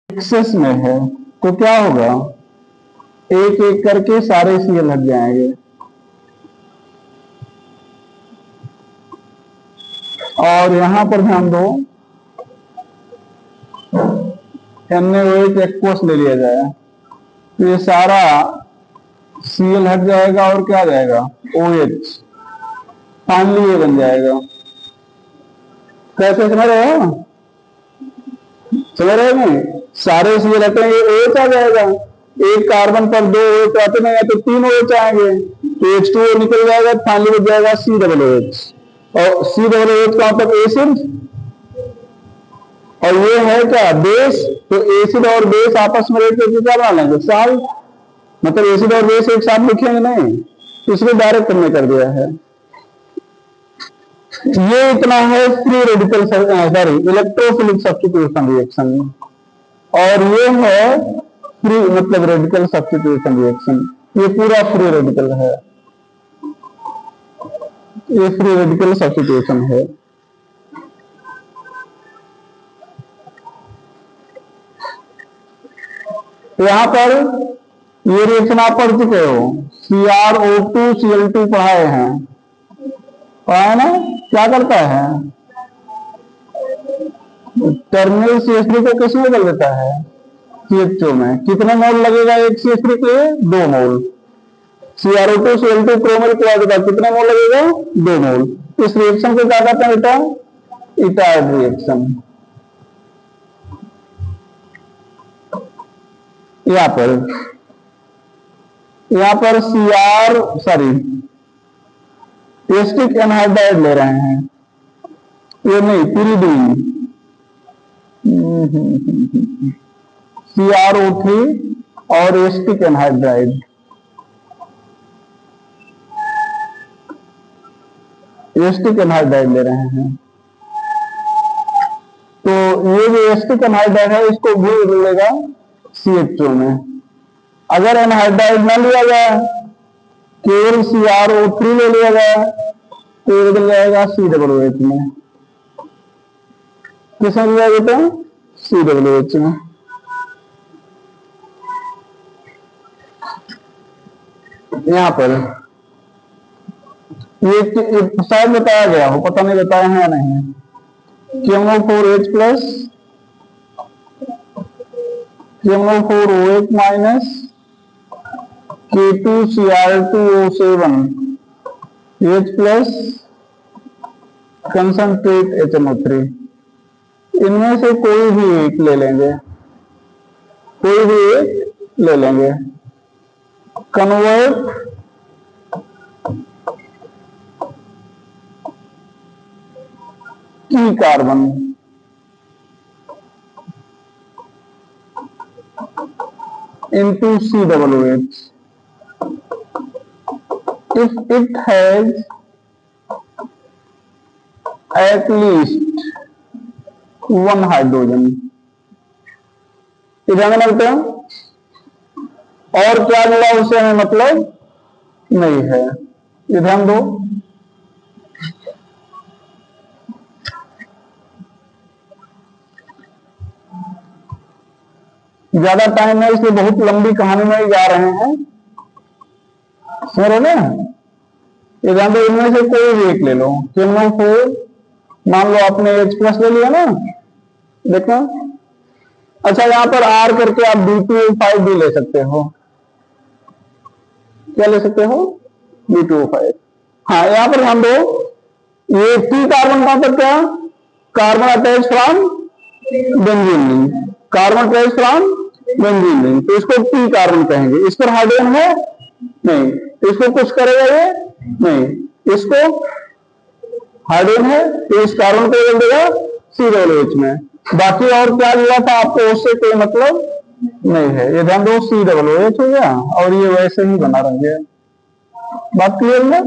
Access में है तो क्या होगा, एक एक करके सारे सीएल हट जाएंगे। और यहां पर ध्यान दो, NaOH एक्वस ले लिया जाए तो ये सारा सीएल हट जाएगा और क्या आ जाएगा, OH, फाइनली ये बन जाएगा। कैसे समझ रहे हो, समझ रहे नहीं, सारे सीएल हटेंगे OH आ जाएगा, एक कार्बन पर दो OH आते नहीं है तो तीन OH आएंगे, तो H2O निकल जाएगा, फाइनली बच जाएगा COOH। और COOH का मतलब एसिड, और ये है क्या, बेस, तो एसिड और बेस आपस में रेट करके क्या बना लेंगे, साल्ट, मतलब एसिड और बेस एक साथ लिखेंगे नहीं, इसलिए डायरेक्ट हमने कर दिया है। ये इतना है free radical, sorry, electrophilic substitution reaction. और ये है फ्री मतलब रेडिकल सब्स्टिट्यूशन रिएक्शन, ये पूरा फ्री रेडिकल है, ये फ्री रेडिकल सब्स्टिट्यूशन है। तो यहां पर ये रिएक्शन आप पढ़ चुके हो, CrO2Cl2 पढ़ाए हैं, पढ़ाए ना, क्या करता है, टर्मिनल CH3 को किसमें बदल देता है, CH2 में। कितने मोल लगेगा एक CH3 के लिए, 2 मोल। CrO2Cl2 क्रोमेट को देता, कितने मोल लगेगा, 2 मोल। इस रिएक्शन को क्या कहते हैं बेटा, इटायड रिएक्शन। यहाँ पर सॉरी, एस्टिक एनहाइड्राइड ले रहे हैं, ये नहीं, pyridine, CrO3 और एस्टिक एनहाइड्राइड, एस्टिक एनहाइड्राइड ले रहे हैं। तो ये जो एस्टिक एनहाइड्राइड है इसको भी बदलेगा CH2 में। अगर एनहाइड्राइड न लिया जाए, केवल CrO3 ले लिया जाए, तो ये बदल जाएगा COOH में। किसमें लिया बेटा, COOH में। यहाँ पर ये शायद बताया गया हो, पता नहीं बताया है या नहीं, KMO4H plus KMO4OH minus K2Cr2O7 H plus concentrate HNO3, इनमें से कोई भी एक ले लेंगे, कोई भी एक ले लेंगे, कन्वर्ट की carbon into COOH if it has at least one hydrogen। ध्यान रखते हैं, और क्या मिला उसे हमें मतलब नहीं है, ये ध्यान दो। ज्यादा टाइम है इसलिए बहुत लंबी कहानी में जा रहे हैं, समझ रहे ना। ये ध्यान दो, इनमें से कोई भी एक ले लो, KMO4, मान लो आपने H प्लस ले लिया ना, देखो। अच्छा, यहां पर R करके आप B2O5 भी ले सकते हो, क्या ले सकते हो, B2O5। हाँ, यहां पर ध्यान दो, ये T कार्बन का मतलब क्या, carbon attach from benzene ring, carbon attach from benzene ring, तो इसको T कार्बन कहेंगे। इस पर हाइड्रोजन है नहीं, इसको कुछ करेगा ये नहीं, इसको हाइड्रोजन है तो इस कार्बन को बदल देगा COOH में। बाकी और क्या लिया था आपको, उससे कोई मतलब नहीं है। ये ध्यान दो, COOH हो गया और ये वैसे ही बना रह गया। बात क्लियर है।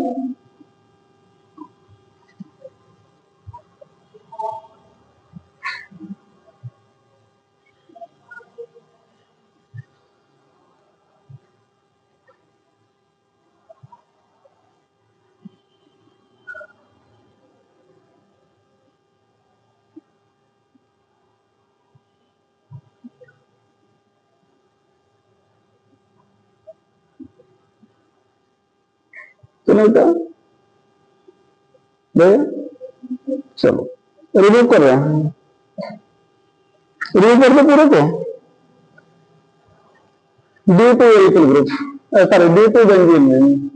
नहीं था भाई? चलो रिव्यू कर रहे हैं, रिव्यू कर दो पूरे को। Due to equal group, sorry due to benzene में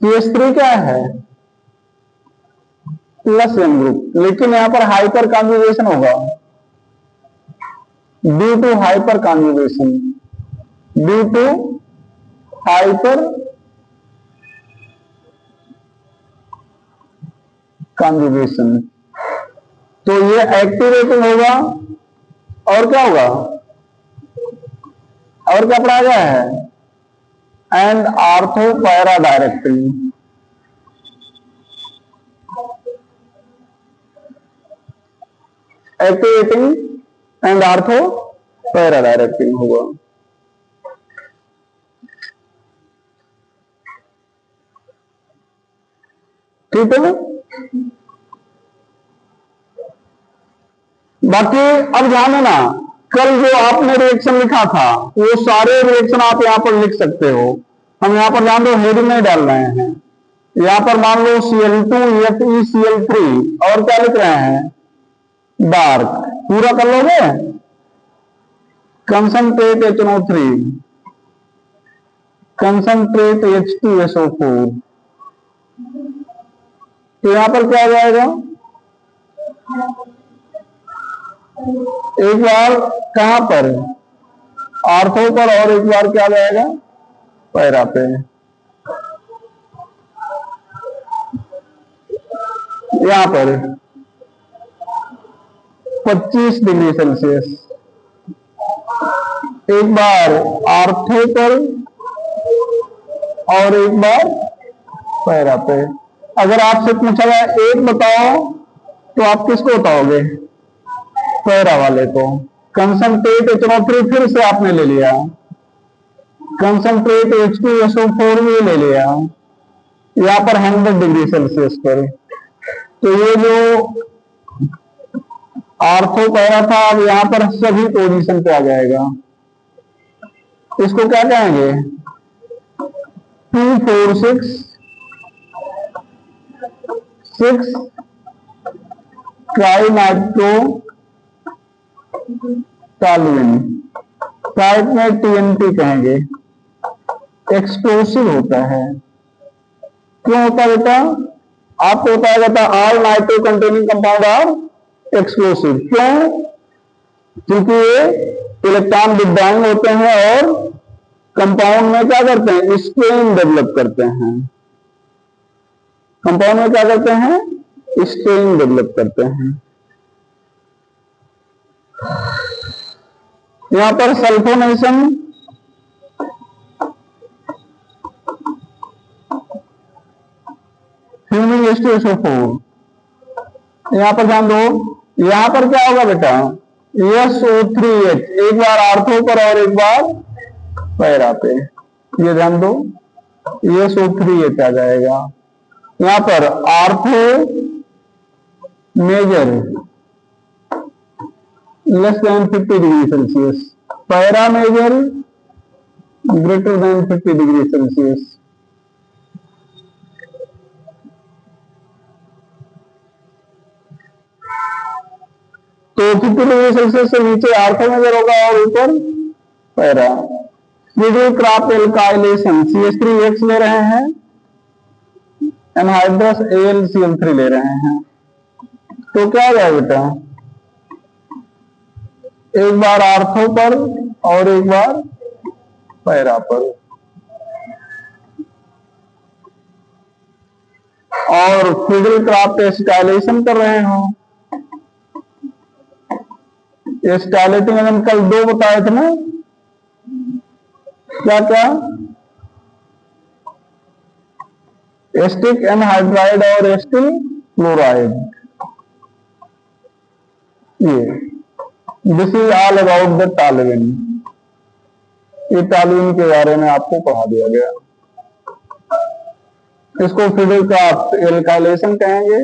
CH3 क्या है? प्लस एन ग्रुप, लेकिन यहां पर हाइपर कॉन्जुगेशन होगा due to hyperconjugation, due to hyperconjugation. तो ये एक्टिवेटिंग होगा और क्या होगा, और क्या पढ़ा गया है? And ortho para directing, activating and ortho para directing होगा। ठीक है, बाकी अब ध्यान देना, कल जो आपने रिएक्शन लिखा था वो सारे रिएक्शन आप यहां पर लिख सकते हो। हम यहां पर ध्यान दो, हेडिंग नहीं डाल रहे हैं। यहां पर मान लो Cl2 FeCl3 और क्या लिख रहे हैं? डार्क। पूरा कर लोगे? Concentrate HNO3, concentrate H2SO4। तो यहां पर क्या हो जाएगा? एक बार कहां पर? आर्थो पर, और एक बार क्या जाएगा? पैरा पे। यहां पर 25 डिग्री सेल्सियस, एक बार आर्थो पर और एक बार पैरा पे। अगर आपसे पूछा जाए एक बताओ तो आप किसको बताओगे? पैरा वाले को। कंसंट्रेट HNO3 फिर से आपने ले लिया, कंसंट्रेट H2SO4 भी ले लिया, यहां पर 100 डिग्री सेल्सियस पर। तो ये जो आर्थो पैरा था अब यहां पर सभी पोजीशन पे आ जाएगा। इसको क्या कहेंगे? 2,4,6 ट्राइनाइट्रो टॉलुइन, टाइप में TNT कहेंगे। एक्सप्लोसिव होता है। क्यों होता है बेटा? आपको बताया जाता है all nitro containing compound are explosive. क्यों? क्योंकि ये इलेक्ट्रॉन विड्रॉइंग होते हैं और कंपाउंड में क्या करते हैं? स्ट्रेन डेवलप करते हैं। कंपाउंड में क्या करते हैं? स्ट्रेन डेवलप करते हैं। यहां पर सल्फोनेशन फ्यूमिंग H2SO4, यहां पर ध्यान दो, यहां पर क्या होगा बेटा? SO3H, एक बार आर्थो पर और एक बार पैरा पे। ये ध्यान दो, SO3H आ जाएगा। यहां पर ortho major less than 50 degree Celsius, para major greater than 50 degree Celsius. तो 50 डिग्री सेल्सियस से नीचे आर्थो मेजर होगा और ऊपर para. Middle crop alkylation, CH3X ले रहे हैं, एनहाइड्रस AlCl3 ले रहे हैं। तो क्या होगा बेटा? एक बार आर्थो पर और एक बार पैरा पर। और मिडिल क्रॉप एस्टाइलेशन कर रहे हो। एस्टाइलेटिंग मैंने कल 2 बताए थे ना, क्या क्या? एस्टिक एनहाइड्राइड और एस्टिल क्लोराइड। ये this is all about the toluene. ये टॉलुइन के बारे में आपको पढ़ा दिया गया। इसको फिडल का एल्काइलेशन कहेंगे।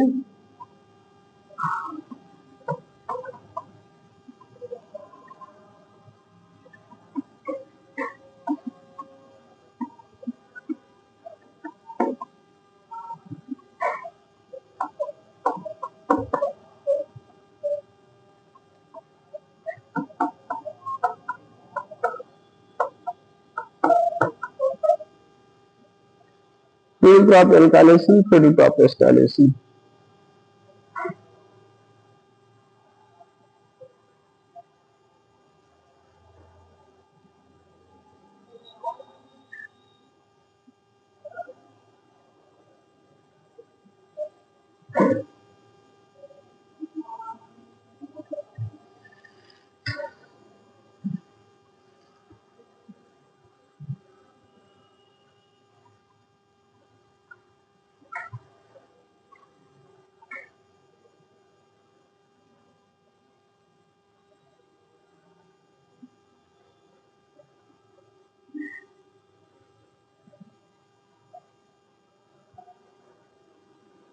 Middle crop alkylation, middle crop acetylation.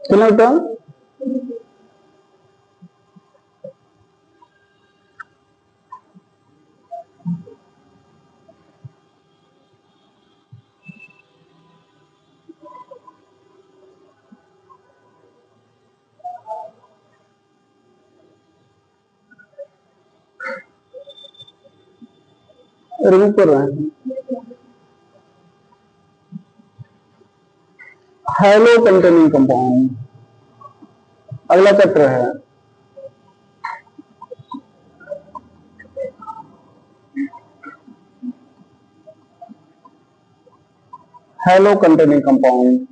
कितना होता रिमूव कर रहे हैं। हेलो कंटेनिंग कंपाउंड अगला चैप्टर है। Halo containing compound.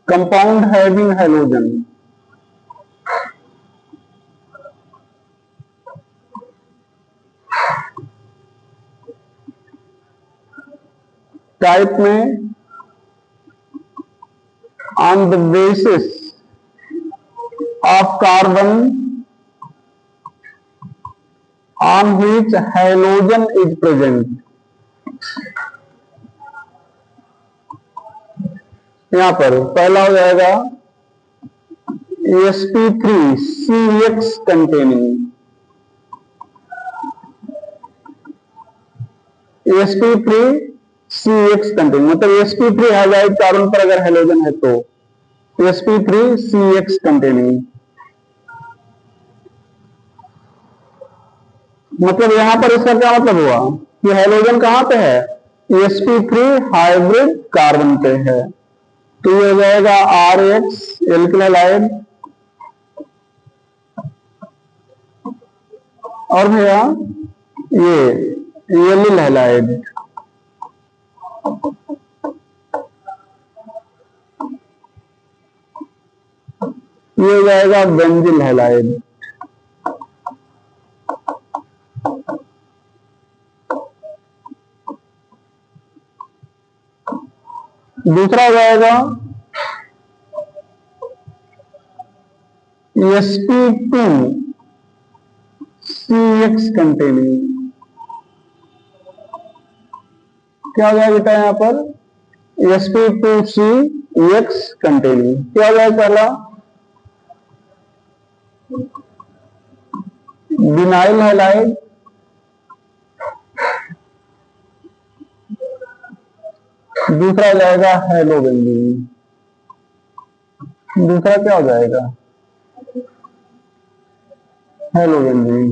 Compound having halogen. Type में on the basis of carbon on which halogen is present। यहां पर पहला हो जाएगा sp3CX containing, sp3CX containing मतलब sp3 हाइलाइट कार्बन पर अगर हेलोजन है तो sp3CX containing। मतलब यहां पर इसका क्या मतलब हुआ कि हेलोजन कहां पे है, sp3 हाइब्रिड कार्बन पे है, तो ये हो जाएगा RH एल्किल हैलाइड और भैया ये एलिल हैलाइड। ये हो जाएगा बेंजिल हैलाइड। दूसरा हो जाएगा sp2CX कंटेनिंग। क्या हो जाएगा बेटा यहां पर sp2CX कंटेनिंग क्या हो जाएगा, पहला विनाइल हैलाइड, दूसरा हो जाएगा हेलोबेंजीन। दूसरा क्या हो जाएगा halobenzene.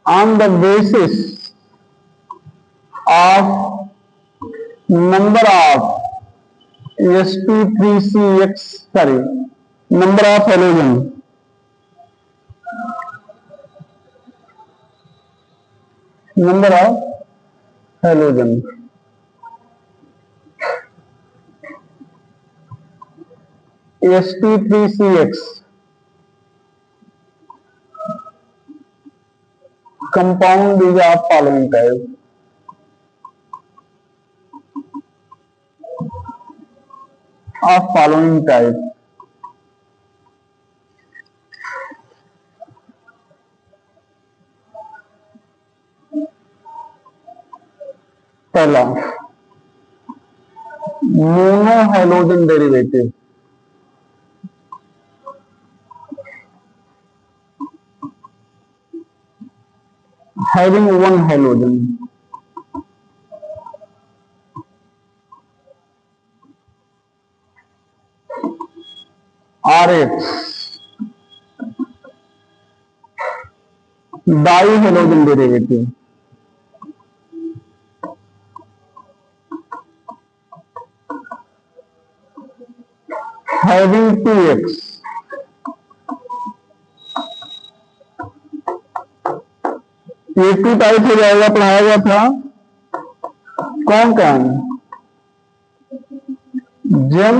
On the basis of number of sp3CX sorry number of halogen, number of halogen sp3CX compound is of following type। of following type पहला mono halogen derivative, having one halogen। RH die halogen derivative, having 2x, ये 2 type हो जाएगा, पढ़ाया गया था। कौन कौन? Gem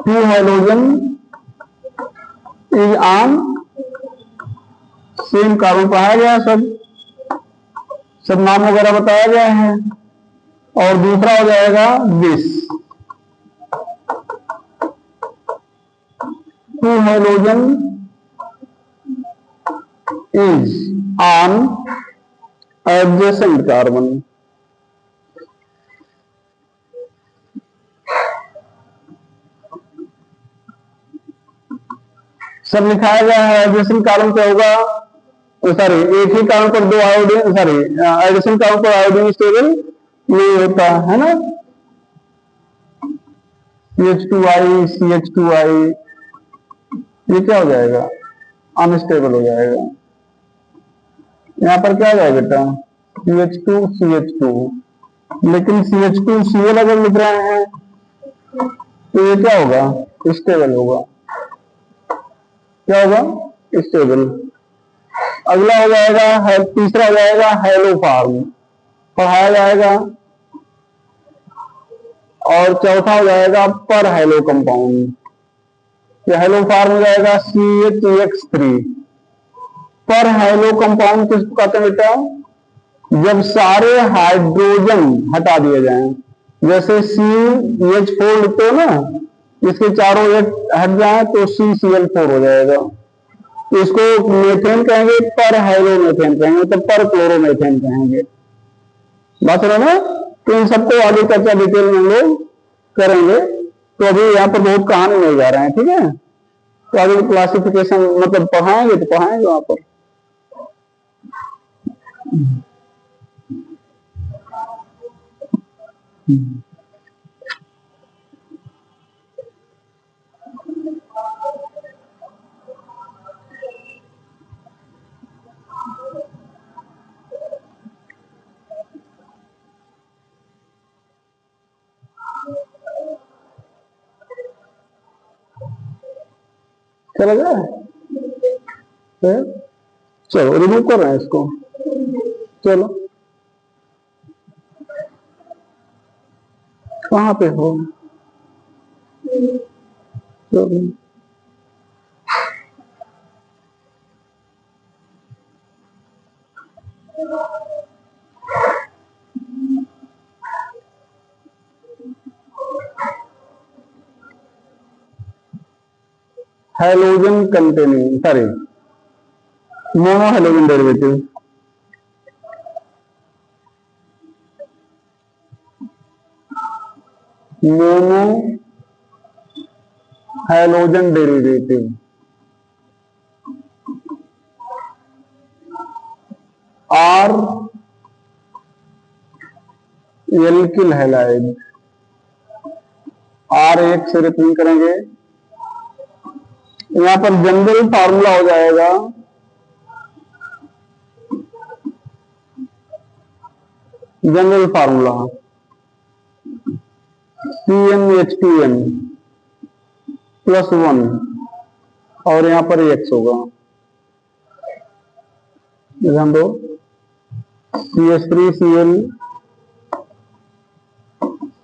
2 halogen is on same carbon, पढ़ाया गया, सब नाम वगैरह बताया गया है। और दूसरा हो जाएगा this 2 halogen is on adjacent carbon. सब लिखाया गया है। एडजेसेंट कार्बन क्या होगा? सॉरी, एक ही कार्बन पर 2 आयोडीन, सॉरी एडिशन कार्बन पर आयोडीन स्टेबल नहीं होता है ना। CH2I CH2I ये क्या हो जाएगा? अनस्टेबल हो जाएगा। यहां पर क्या आ जाएगा बेटा? CH2 CH2, लेकिन CH2Cl अगर लिख रहे हैं तो ये क्या होगा? स्टेबल होगा। क्या होगा? स्टेबल। अगला हो जाएगा, तीसरा हो जाएगा हेलो फार्म, पढ़ाया जाएगा। और चौथा हो जाएगा पर हेलो कंपाउंड, ये हेलो फार्म हो जाएगा CH3। पर हेलो कंपाउंड किसको कहते हैं बेटा? जब सारे हाइड्रोजन हटा दिए जाएं, जैसे CH4 लिखते हो ना, इसके चारों हट जाए तो CCl4 हो जाएगा। इसको मेथेन कहेंगे, पर हेलोमेथेन कहेंगे, तो पर क्लोरोमेथेन कहेंगे। बात है ना। तो इन सबको आगे चर्चा डिटेल में हम लोग करेंगे। तो अभी यहाँ पर बहुत कहानी नहीं जा रहे हैं, ठीक है। तो आगे क्लासिफिकेशन मतलब पढ़ाएंगे तो पढ़ाएंगे वहां पर। चला जाए, चलो रिमूव कर रहे हैं इसको। चलो कहाँ पे हो? चलो halogen containing, sorry mono halogen derivative, mono halogen derivative और एल्किल हैलाइड, R एक से रिप्लेस करेंगे। यहां पर जनरल फार्मूला हो जाएगा जनरल फार्मूला CnH2n +1 और यहां पर X होगा। ध्यान दो, CH3Cl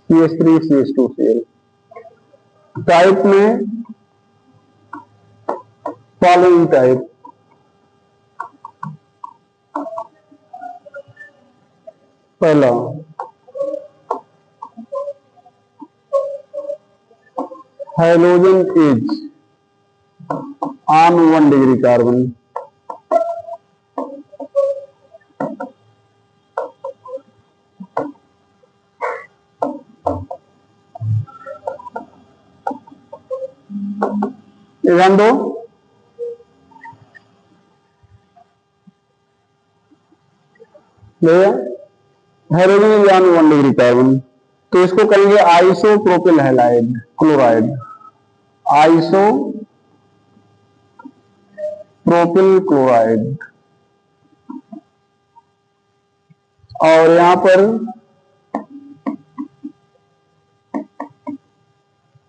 CH3CH2Cl। टाइप में फॉलोइंग टाइप, पहला hydrogen is on 1 degree carbon, ध्यान दो। Hydrogen is on 1 degree carbon, तो इसको कहेंगे isopropyl halide chloride, isopropyl chloride. और यहां पर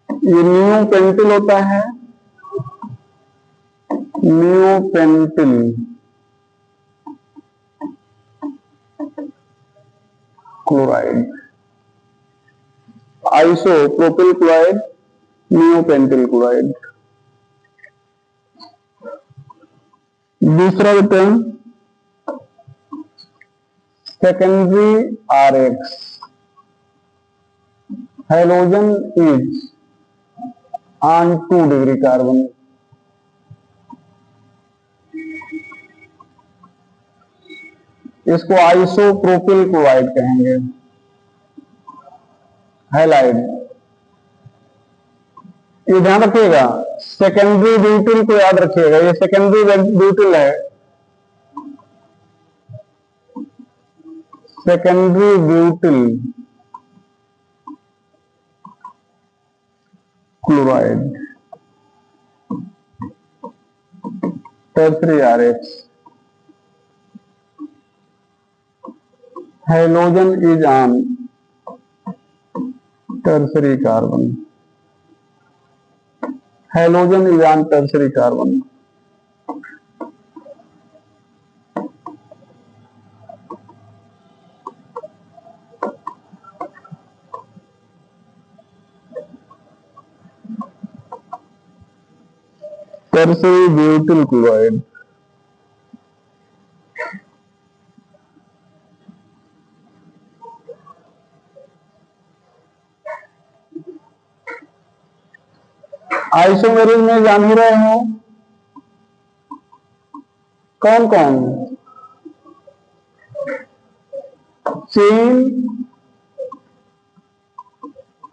ये नियोपेंटिल होता है, नियोपेंटिल क्लोराइड, आइसोप्रोपिल क्लोराइड, नियोपेंटिल क्लोराइड। दूसरा term secondary RX, halogen is on 2 degree carbon. इसको आइसोप्रोपिल क्लोराइड कहेंगे, हैलाइड। ये ध्यान रखिएगा, सेकेंडरी ब्यूटिल को याद रखिएगा, ये सेकेंडरी ब्यूटिल है, secondary butyl chloride, tertiary RX, halogen is on tertiary carbon, halogen is on tertiary carbon. Tertiary butyl chloride. Isomerism में जान ही रहे हो कौन कौन, चेन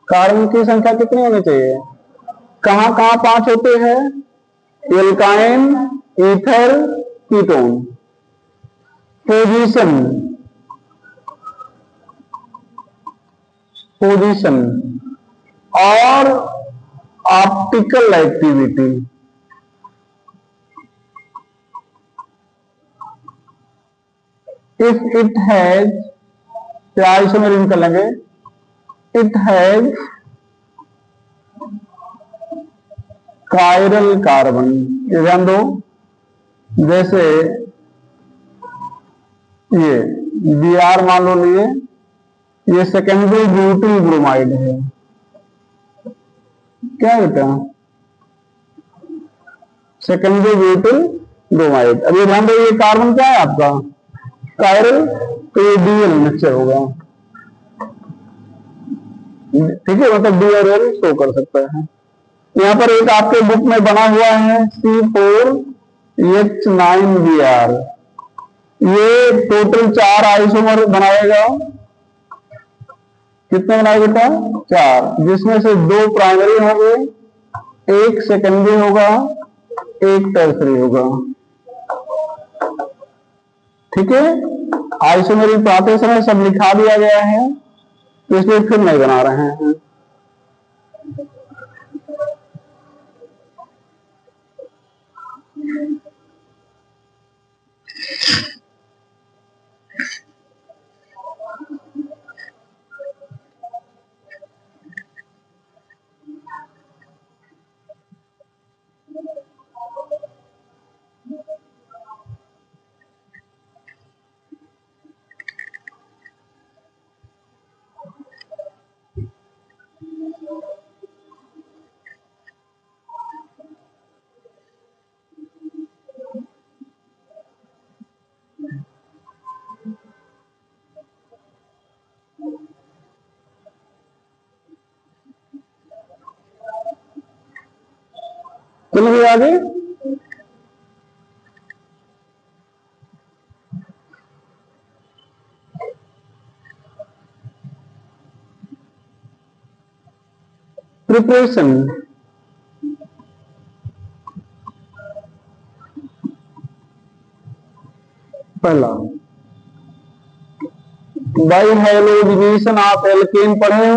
कार्बन की संख्या कितनी होनी चाहिए, कहां कहां 5 होते हैं, alkyne, ether, ketone. Position, position और optical activity. If it has, क्या आइसोमेरिज कर लेंगे, इट हैज कायरल कार्बन। ये ध्यान दो, जैसे ये Br मान लो लिए, ये सेकेंडरी ब्यूटिल ब्रोमाइड है, क्या बेटा, सेकेंडरी ब्यूटिल ब्रोमाइड। अब ये ध्यान दो, ये कार्बन क्या है आपका, कायरल, तो ये Bl मिक्सचर होगा, ठीक है, मतलब डी और एल शो कर सकता है। यहाँ पर एक आपके बुक में बना हुआ है C4H9Br, ये टोटल 4 आइसोमर बनाएगा, कितने बनाए बेटा, 4, जिसमें से 2 प्राइमरी होंगे, 1 सेकेंडरी होगा, 1 टर्सरी होगा, ठीक है। आइसोमेरिक पढ़ाते समय सब लिखा दिया गया है, तो इसलिए फिर नहीं बना रहे हैं। चलिए आगे, प्रिपरेशन। पहला बाई हैलोजिनेशन ऑफ एल्केन पढ़े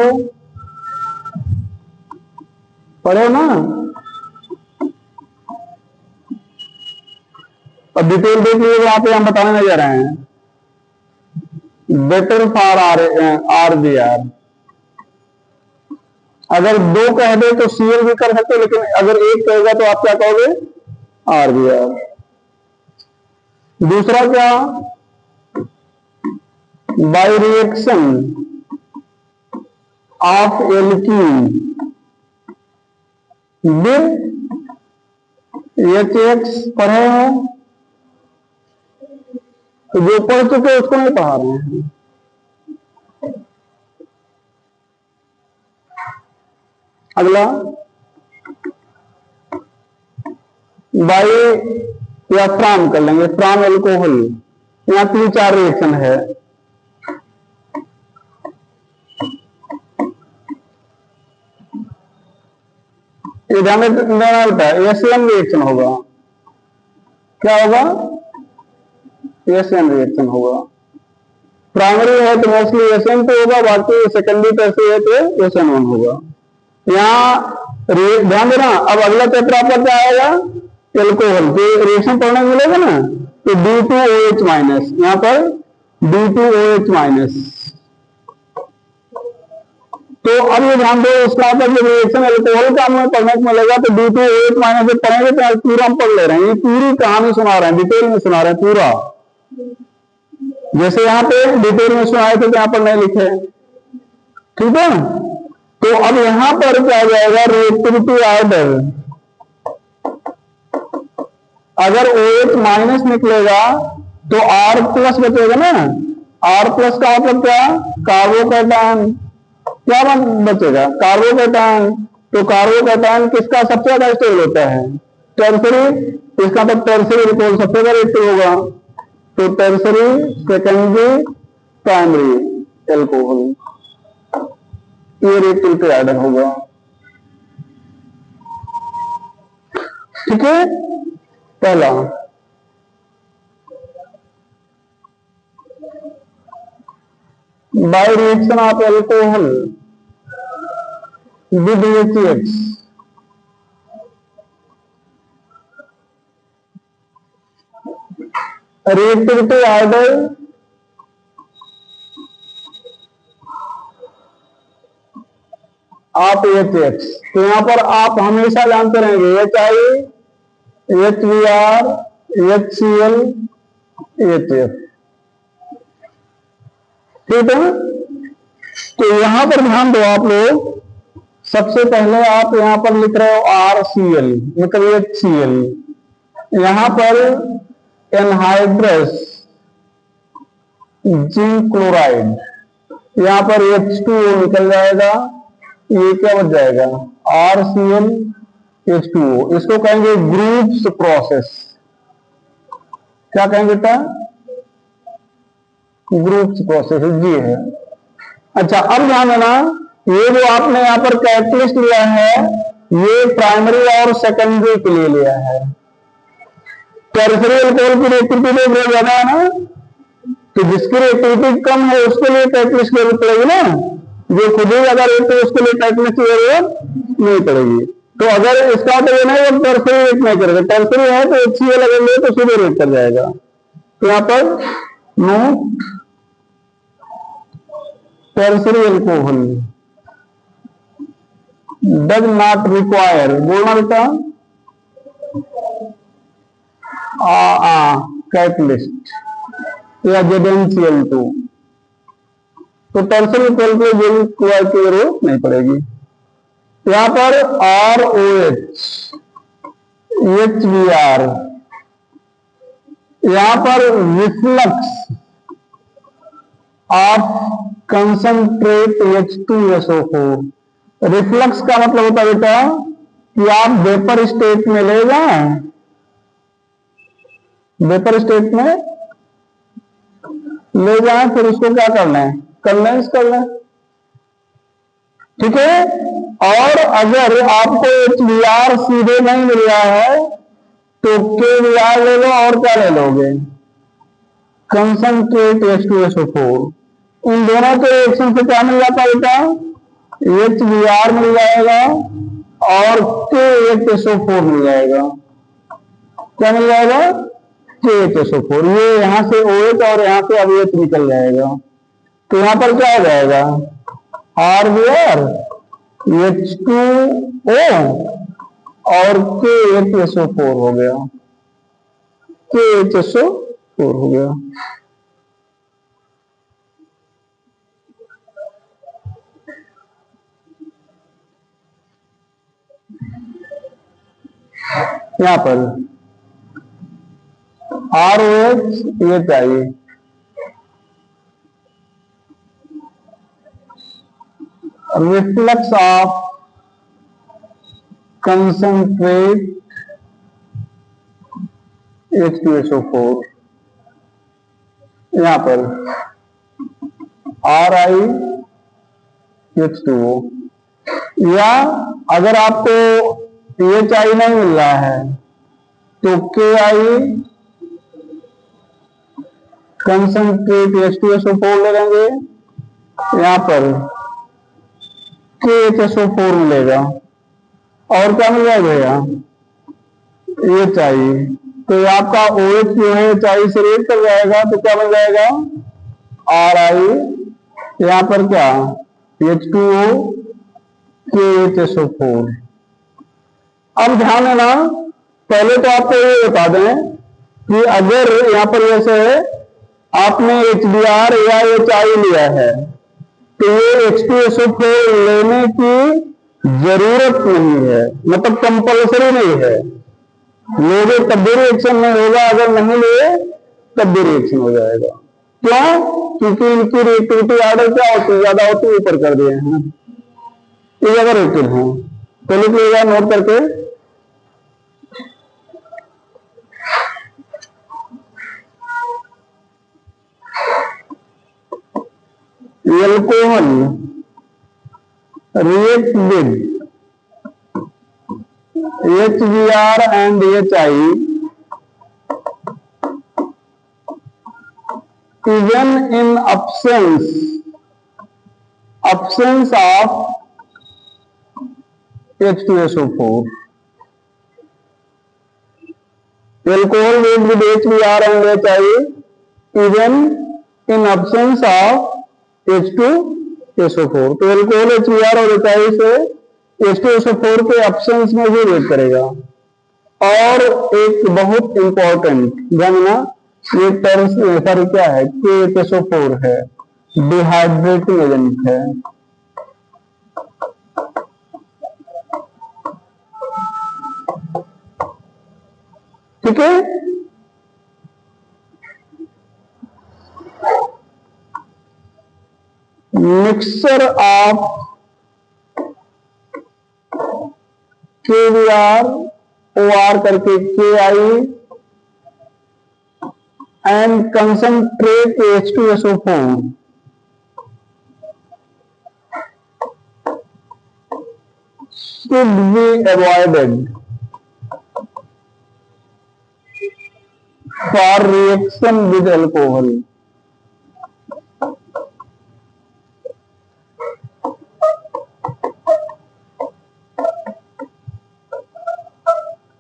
हो ना। अब डिटेल देख लीजिए, यहाँ पे हम बताने जा रहे हैं। Better for R B R, अगर दो कह दे तो सीएल भी कर सकते, लेकिन अगर एक कहेगा तो आप क्या कहोगे, आर बी आर। दूसरा क्या, by reaction of alkene with H X पढ़े हो, तो जो पढ़ चुके उसको नहीं पढ़ा रहे हैं। अगला बाय या फ्रॉम कर लेंगे, फ्रॉम एल्कोहल। यहां 3-4 रिएक्शन है। ये ध्यान देना होता है, एशियन रिएक्शन होगा। क्या होगा, एशियन रिएक्शन होगा। प्राइमरी है तो मोस्टली एशियन पे होगा, बाकी सेकेंडरी टर्सरी है तो एशियन वन होगा। यहाँ ध्यान देना। अब अगला चैप्टर आपका क्या आएगा, एल्कोहल के रिएक्शन पढ़ने मिलेगा ना, तो D2OH माइनस, यहाँ पर D2OH माइनस। तो अब ये ध्यान दो, उसका मतलब जब रिएक्शन एल्कोहल का हमें पढ़ने को मिलेगा तो D2OH माइनस जब पढ़ेंगे तो पूरा हम पढ़ ले रहे हैं। ये पूरी कहानी सुना रहे हैं, डिटेल में सुना रहे हैं पूरा। जैसे यहाँ पे डिटेल में सुनाए थे, यहाँ पर नहीं लिखे, ठीक है। तो अब यहां पर क्या जाएगा, रिएक्टिविटी ऑर्डर। अगर OH माइनस निकलेगा तो R प्लस बचेगा ना। R प्लस का मतलब क्या, कार्बोकैटायन। क्या बचेगा, कार्बोकैटायन। तो कार्बोकैटायन किसका सबसे ज्यादा स्टेबल होता है, टर्सरी। इसका तो टर्सरी एल्कोहल सबसे ज्यादा एक्टिव होगा, तो टर्सरी, सेकेंडरी, प्राइमरी एल्कोहल, ये रिएक्टिविटी ऑर्डर होगा। ठीक है। पहला bye reaction of alcohol with HX, reactivity order of HX। तो यहां पर आप हमेशा जानते रहेंगे HI, HBr, HCl, HF, ठीक है। तो यहां पर ध्यान दो आप लोग। सबसे पहले आप यहां पर लिख रहे हो RCl मतलब HCl, यहां पर एनहाइड्रस जिंक क्लोराइड, यहां पर H2O निकल जाएगा। ये क्या बच जाएगा, RCl H2O। इसको कहेंगे ग्रुप्स प्रोसेस। क्या कहेंगे बेटा, ग्रुप्स प्रोसेस जी है। अच्छा, अब ध्यान देना, ये जो आपने यहां पर कैटलिस्ट लिया है, ये प्राइमरी और सेकेंडरी के लिए लिया है। टर्सरी एल्कोहल की रिएक्टिविटी बहुत ज्यादा है ना, तो जिसकी रिएक्टिविटी कम है उसके लिए कैटलिस्ट की जरूरत पड़ेगी ना। जो खुद ही अगर एक, तो उसके लिए कैटलिस्ट की जरूरत नहीं पड़ेगी। तो अगर इसका तो ये नहीं, वो टर्सरी रेट नहीं करेगा। टर्सरी है तो HCl अगर ले तो सीधे रेट कर जाएगा। तो यहां पर no, tertiary alcohol does not require, बोलना बेटा, कैटलिस्ट या ZnCl2। तो टर्सरी एल्कोहल के लिए की जरूरत नहीं पड़ेगी। यहां पर ROH, HBr, यहां पर reflux of concentrate H2SO4। Reflux का मतलब होता है बेटा कि आप वेपर स्टेट में ले जाएं, वेपर स्टेट में ले जाएं, फिर उसको क्या करना है, कंडेंस करना है, ठीक है। और अगर आपको HBr सीधे नहीं मिल रहा है तो KBr ले लो, और क्या ले लोगे, कंसंट्रेट H2SO4। इन दोनों के रिएक्शन से क्या मिल जाता है बेटा, HBr मिल जाएगा और KHSO4 मिल जाएगा। क्या मिल जाएगा, KHSO4। ये यहां से OH और यहां से अब H निकल जाएगा, तो यहां पर क्या हो जाएगा, RBr H2O और KHSO4 हो गया, KHSO4 हो गया। यहां पर ROH ये चाहिए, reflux of concentrate H2SO4, यहां पर RiH2O, या अगर आपको ये चाहिए नहीं मिल रहा है तो KI कंसंट्रेट H2SO4 ले लेंगे, यहां पर KHSO4 मिलेगा और क्या मिल जाएगा, ये चाहिए, तो आपका OH जो है चाहिए से रेट कर जाएगा, तो क्या मिल जाएगा, RI यहां पर क्या H2O KHSO4। अब ध्यान देना, पहले तो आपको ये बता दें कि अगर यहां पर जैसे आपने HBr या HI लिया है तो ये H2SO4 लेने की जरूरत नहीं है, मतलब कंपल्सरी नहीं है, लोगे तब भी रिएक्शन नहीं होगा, अगर नहीं लिए तब भी रिएक्शन हो जाएगा। क्यों, क्योंकि इनकी रिएक्टिविटी ऑर्डर क्या होती है, ज्यादा होती है, ऊपर कर दिए हैं, ये ज्यादा रिएक्टिव है, तो लिख लीजिएगा नोट करके, alcohol react with HBr and HI even in absence of H2SO4. Alcohol react with HBr and HI even in absence of H2SO4। तो एल्कोहल HBr और HI से H2SO4 के एब्सेंस में भी रिएक्ट करेगा। और एक बहुत इंपॉर्टेंट जानना, ये टर्म्स सॉरी क्या है, KHSO4 है, डिहाइड्रेटिंग एजेंट है। ठीक है, मिक्सचर ऑफ KBr OR करके KI and concentrate H2SO4 should be avoided for reaction with alcohol।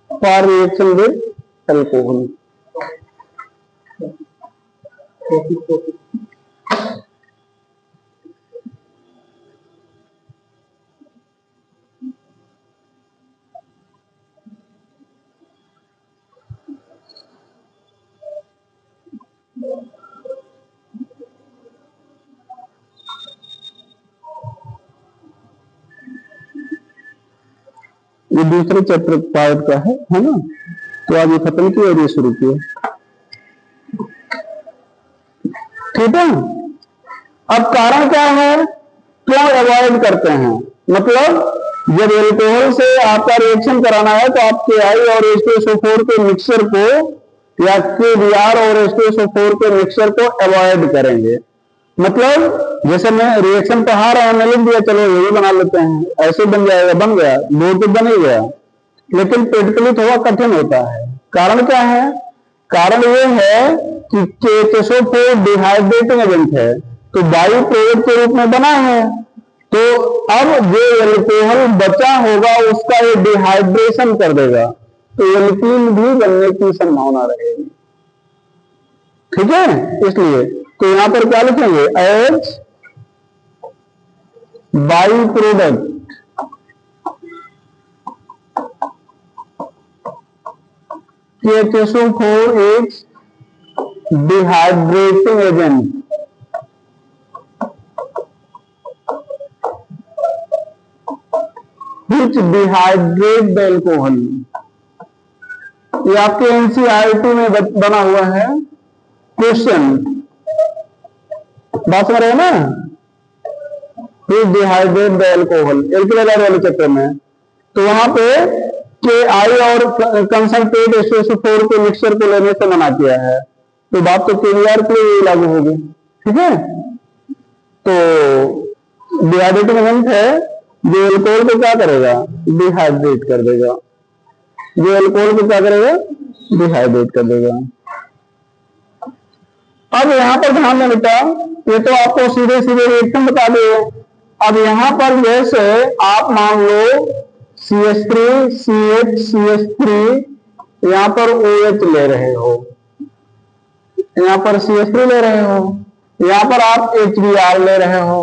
For reaction with alcohol। ये दूसरे चैप्टर पार्ट का है ना, तो आज ये खत्म किया और ये शुरू किया। ठीक है, अब कारण क्या है, क्यों अवॉइड करते हैं, मतलब जब एल्कोहल से आपका रिएक्शन कराना है तो आप KI और H2SO4 के मिक्सचर को या KBr और H2SO4 के मिक्सचर को अवॉइड करेंगे। मतलब जैसे मैं रिएक्शन पढ़ा रहा हूं, मैं लिख दिया, चलो ये भी बना लेते हैं, ऐसे बन जाएगा, बन गया, बोर्ड तो बन ही गया, लेकिन प्रैक्टिकली थोड़ा कठिन होता है। कारण क्या है, कारण ये है कि KHSO4 डिहाइड्रेटिंग एजेंट है, तो बाई प्रोडक्ट के रूप में बना है। तो अब जो एल्कोहल बचा होगा उसका ये डिहाइड्रेशन कर देगा, तो एल्कीन भी बनने की संभावना रहेगी। ठीक है, इसलिए तो यहां पर क्या लिखेंगे, as byproduct CHSO4 is dehydrating agent which dehydrate the alcohol। ये आपके एनसीईआरटी में बना हुआ है क्वेश्चन, बात समझ रहे हैं ना, डिहाइड्रेट द एल्कोहल एल्कोहल वाले चक्कर में। तो वहां पे के आई और कंसंट्रेट SO4 के मिक्सचर को लेने से मना किया है, तो बात तो केवीआर के लिए लागू होगी। ठीक है, तो डिहाइड्रेटिंग एजेंट है जो एल्कोहल को क्या करेगा, डिहाइड्रेट कर देगा, जो एल्कोहल को क्या करेगा, डिहाइड्रेट कर देगा। अब यहां पर ध्यान दें बेटा, ये तो आपको सीधे सीधे रिएक्शन बता दिए। अब यहां पर जैसे आप मान लो CH3 CH CH3 यहां पर OH ले रहे हो, यहां पर CH3 ले रहे हो, यहां पर आप HBr ले रहे हो,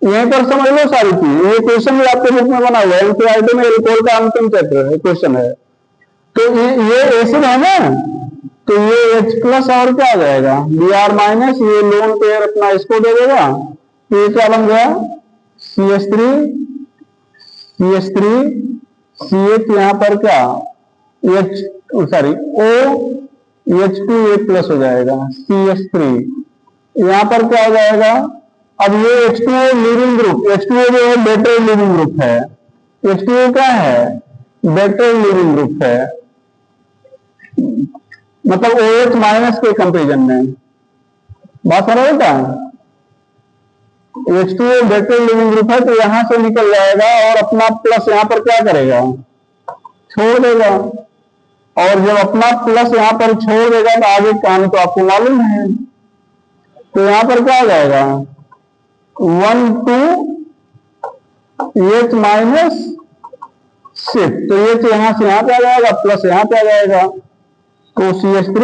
यहीं पर समझ लो सारी चीज। ये क्वेश्चन भी आपके बुक में बना हुआ है, एनसीईआरटी में एल्कोहल का अंतिम चैप्टर है, क्वेश्चन है। तो ये एसिड है ना, तो ये H प्लस और क्या आ जाएगा, Br माइनस, ये लोन पेयर अपना इसको दे देगा, तो ये क्या बन गया, CH3 CH3 CH यहां पर क्या H sorry O H2 plus हो जाएगा CH3, यहां पर क्या हो जाएगा, अब ये H2O लीविंग ग्रुप, H2O जो है बेटर लीविंग ग्रुप है, H2O क्या है, बेटर लीविंग ग्रुप है, मतलब OH माइनस के कंपेरिजन में, बात समझ रहे क्या, H2O बेटर लीविंग ग्रुप है, तो यहां से निकल जाएगा और अपना प्लस यहां पर क्या करेगा, छोड़ देगा, और जब अपना प्लस यहां पर छोड़ देगा तो आगे कहानी तो आपको मालूम है, तो यहां पर क्या हो जाएगा 1 2 H माइनस शिफ्ट, तो H यहां से यहां पे आ जाएगा, प्लस यहां पे आ जाएगा, तो CH3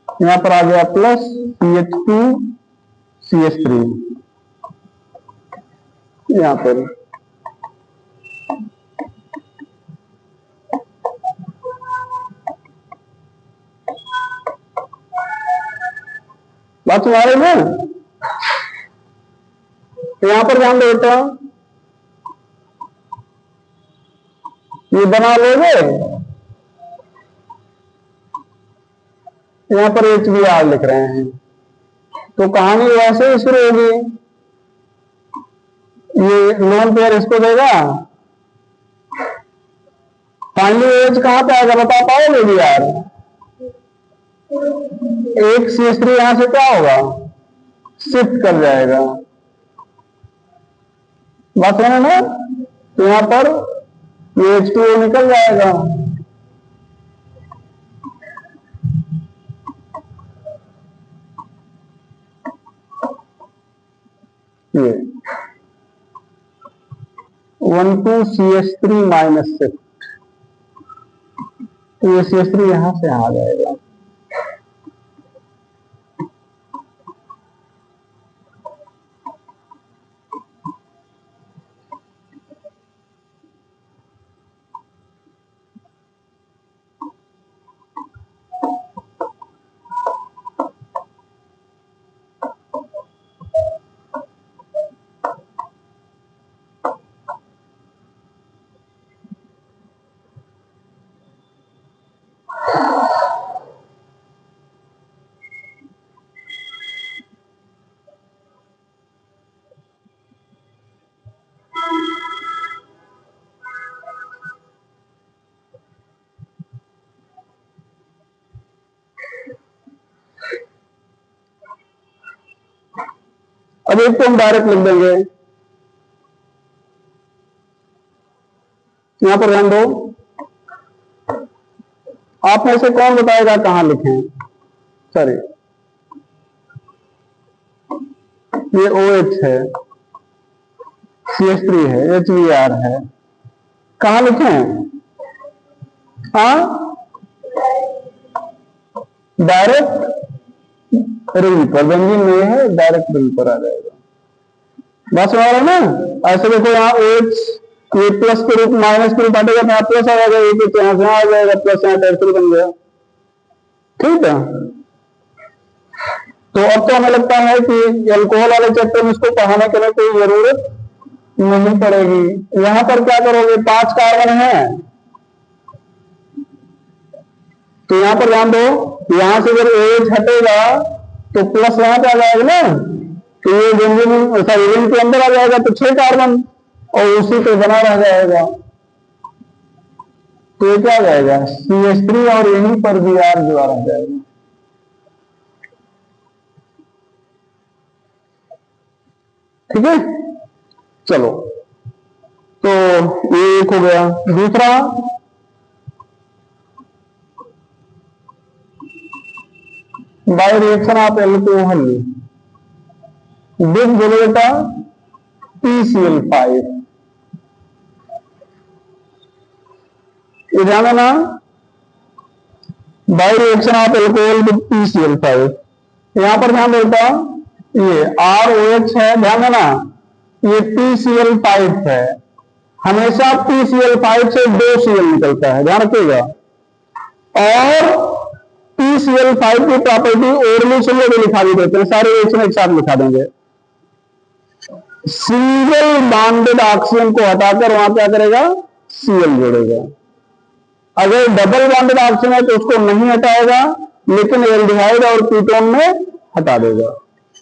यहां पर आ गया प्लस CH2 CH3 यहां पर। बात तुम्हारे में यहां पर ध्यान दो बेटा, ये बना लोगे, यहां पर HBr लिख रहे हैं, तो कहानी वैसे ही शुरू होगी, ये लोन पेयर इसको देगा, फाइनली एज कहां पे आएगा बता पाओगे भी यार, एक CH3 यहां से क्या होगा, शिफ्ट कर जाएगा, बात है ना, तो यहां पर ये H2O निकल जाएगा, ये 1 2 CH3 माइनस शिफ्ट, तो ये CH3 यहां से आ जाएगा। अब एक तो हम डायरेक्ट लिख देंगे, यहां पर ध्यान दो, आप में से कौन बताएगा कहां लिखें, सॉरी ये OH है, CH3 है, HBr है, कहां लिखे हैं? हाँ, डायरेक्ट रिंग पर, बेंजीन में है, डायरेक्ट रिंग पर आ जाएगा। बस हो रहा है ना। ऐसे देखो यहाँ OH ये प्लस के रूप माइनस के रूप हटेगा तो यहाँ प्लस आ जाएगा, एक यहाँ से आ जाएगा प्लस, यहाँ टर्सरी बन गया। ठीक है, तो अब तो हमें लगता है कि अल्कोहल वाले चैप्टर में इसको पढ़ाने के लिए कोई जरूरत नहीं पड़ेगी। यहां पर क्या करोगे, 5 कार्बन है तो यहां पर ध्यान दो, यहां से जब OH हटेगा तो प्लस यहां पे आ जाएगा ना, तो ये बेंजीन रिंग के अंदर आ जाएगा तो 6 कार्बन और उसी पे बना रह जाएगा। तो ये क्या आ जाएगा, CH3 और यहीं पर भी R जो आ जाएगा। ठीक है, चलो तो ये एक हो गया। दूसरा, bye reaction of alcohol with बोलो बेटा PCl5। ये ध्यान देना, bye reaction of alcohol with PCl5। यहां पर ध्यान देता, ये ROH है, ध्यान देना ये PCl5 है। हमेशा PCl5 से 2 Cl निकलता है, ध्यान रखिएगा। और PCl5 की प्रॉपर्टी ओरली सुनने में लिखा भी देते हैं, सारे रिएक्शन एक साथ लिखा देंगे। सिंगल बॉन्डेड ऑक्सीजन को हटाकर वहां क्या करेगा, Cl जोड़ेगा। अगर डबल बॉन्डेड ऑक्सीजन है तो उसको नहीं हटाएगा, लेकिन एल्डिहाइड और कीटोन में हटा देगा।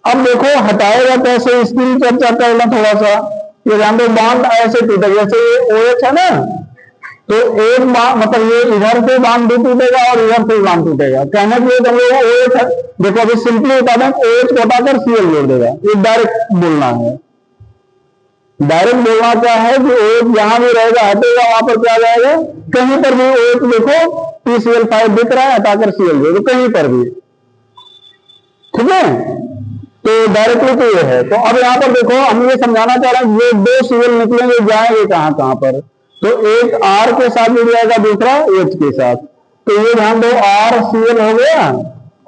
अब देखो हटाएगा कैसे, इसकी चर्चा करना थोड़ा सा। ये ध्यान दो, बॉन्ड ऐसे टूटेगा, जैसे ये OH है ना, तो एक मतलब ये इधर से बांध भी टूटेगा और इधर से बांध टूटेगा। कहने के लिए हम लोग OH है, देखो अभी सिंपली बता दें, OH को हटाकर Cl जोड़ देगा। ये डायरेक्ट बोलना है, डायरेक्ट बोलना क्या है कि OH जहां भी रहेगा हटेगा, वहां पर क्या जाएगा, कहीं पर भी OH देखो PCl5 दिख रहा है, हटाकर Cl जोड़ दो कहीं पर भी। ठीक है, तो डायरेक्टली तो ये है। तो अब यहां पर देखो हम ये समझाना चाह रहे हैं, ये 2 Cl निकलेंगे, जाएंगे कहां कहां पर, तो एक R के साथ जुड़ जाएगा, दूसरा H के साथ। तो ये ध्यान दो, RCl हो गया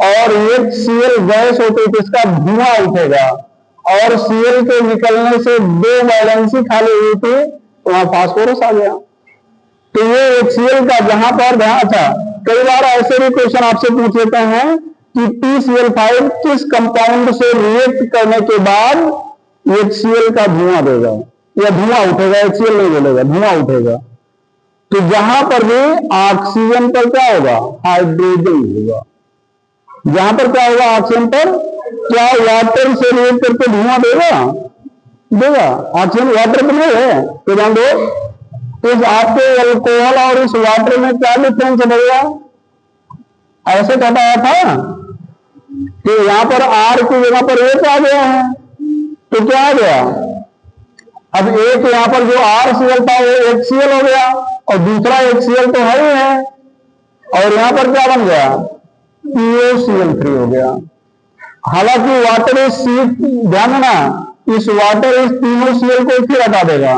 और HCl गैस होती है, इसका धुआं उठेगा और Cl के निकलने से 2 वैलेंसी खाली हुई थी, तो वहां फास्फोरस आ गया। तो ये HCl का जहां पर ध्यान, अच्छा कई बार ऐसे भी क्वेश्चन आपसे पूछ लेते हैं कि PCl5 किस कंपाउंड से रिएक्ट करने के बाद HCl का धुआं देगा या धुआं उठेगा, HCl नहीं बोलेगा, धुआं उठेगा। तो जहां पर भी ऑक्सीजन पर क्या होगा, हाइड्रोजन होगा। जहां पर क्या होगा, ऑक्सीजन पर, क्या वाटर से रिएक्ट करके धुआं देगा, देगा। ऑक्सीजन वाटर में है, तो ध्यान दो, इस आपके अल्कोहल और इस वाटर में क्या डिफरेंस बढ़ेगा, ऐसे बताया था कि यहां पर R की जगह पर H आ गया है, तो क्या आ गया, अब एक यहां पर जो RCl था वो HCl हो गया और दूसरा HCl तो है ही है, और यहां पर क्या बन गया, POCl3 हो गया। हालांकि वाटर इस ध्यान देना, इस वाटर इस तीनों Cl को फिर हटा देगा,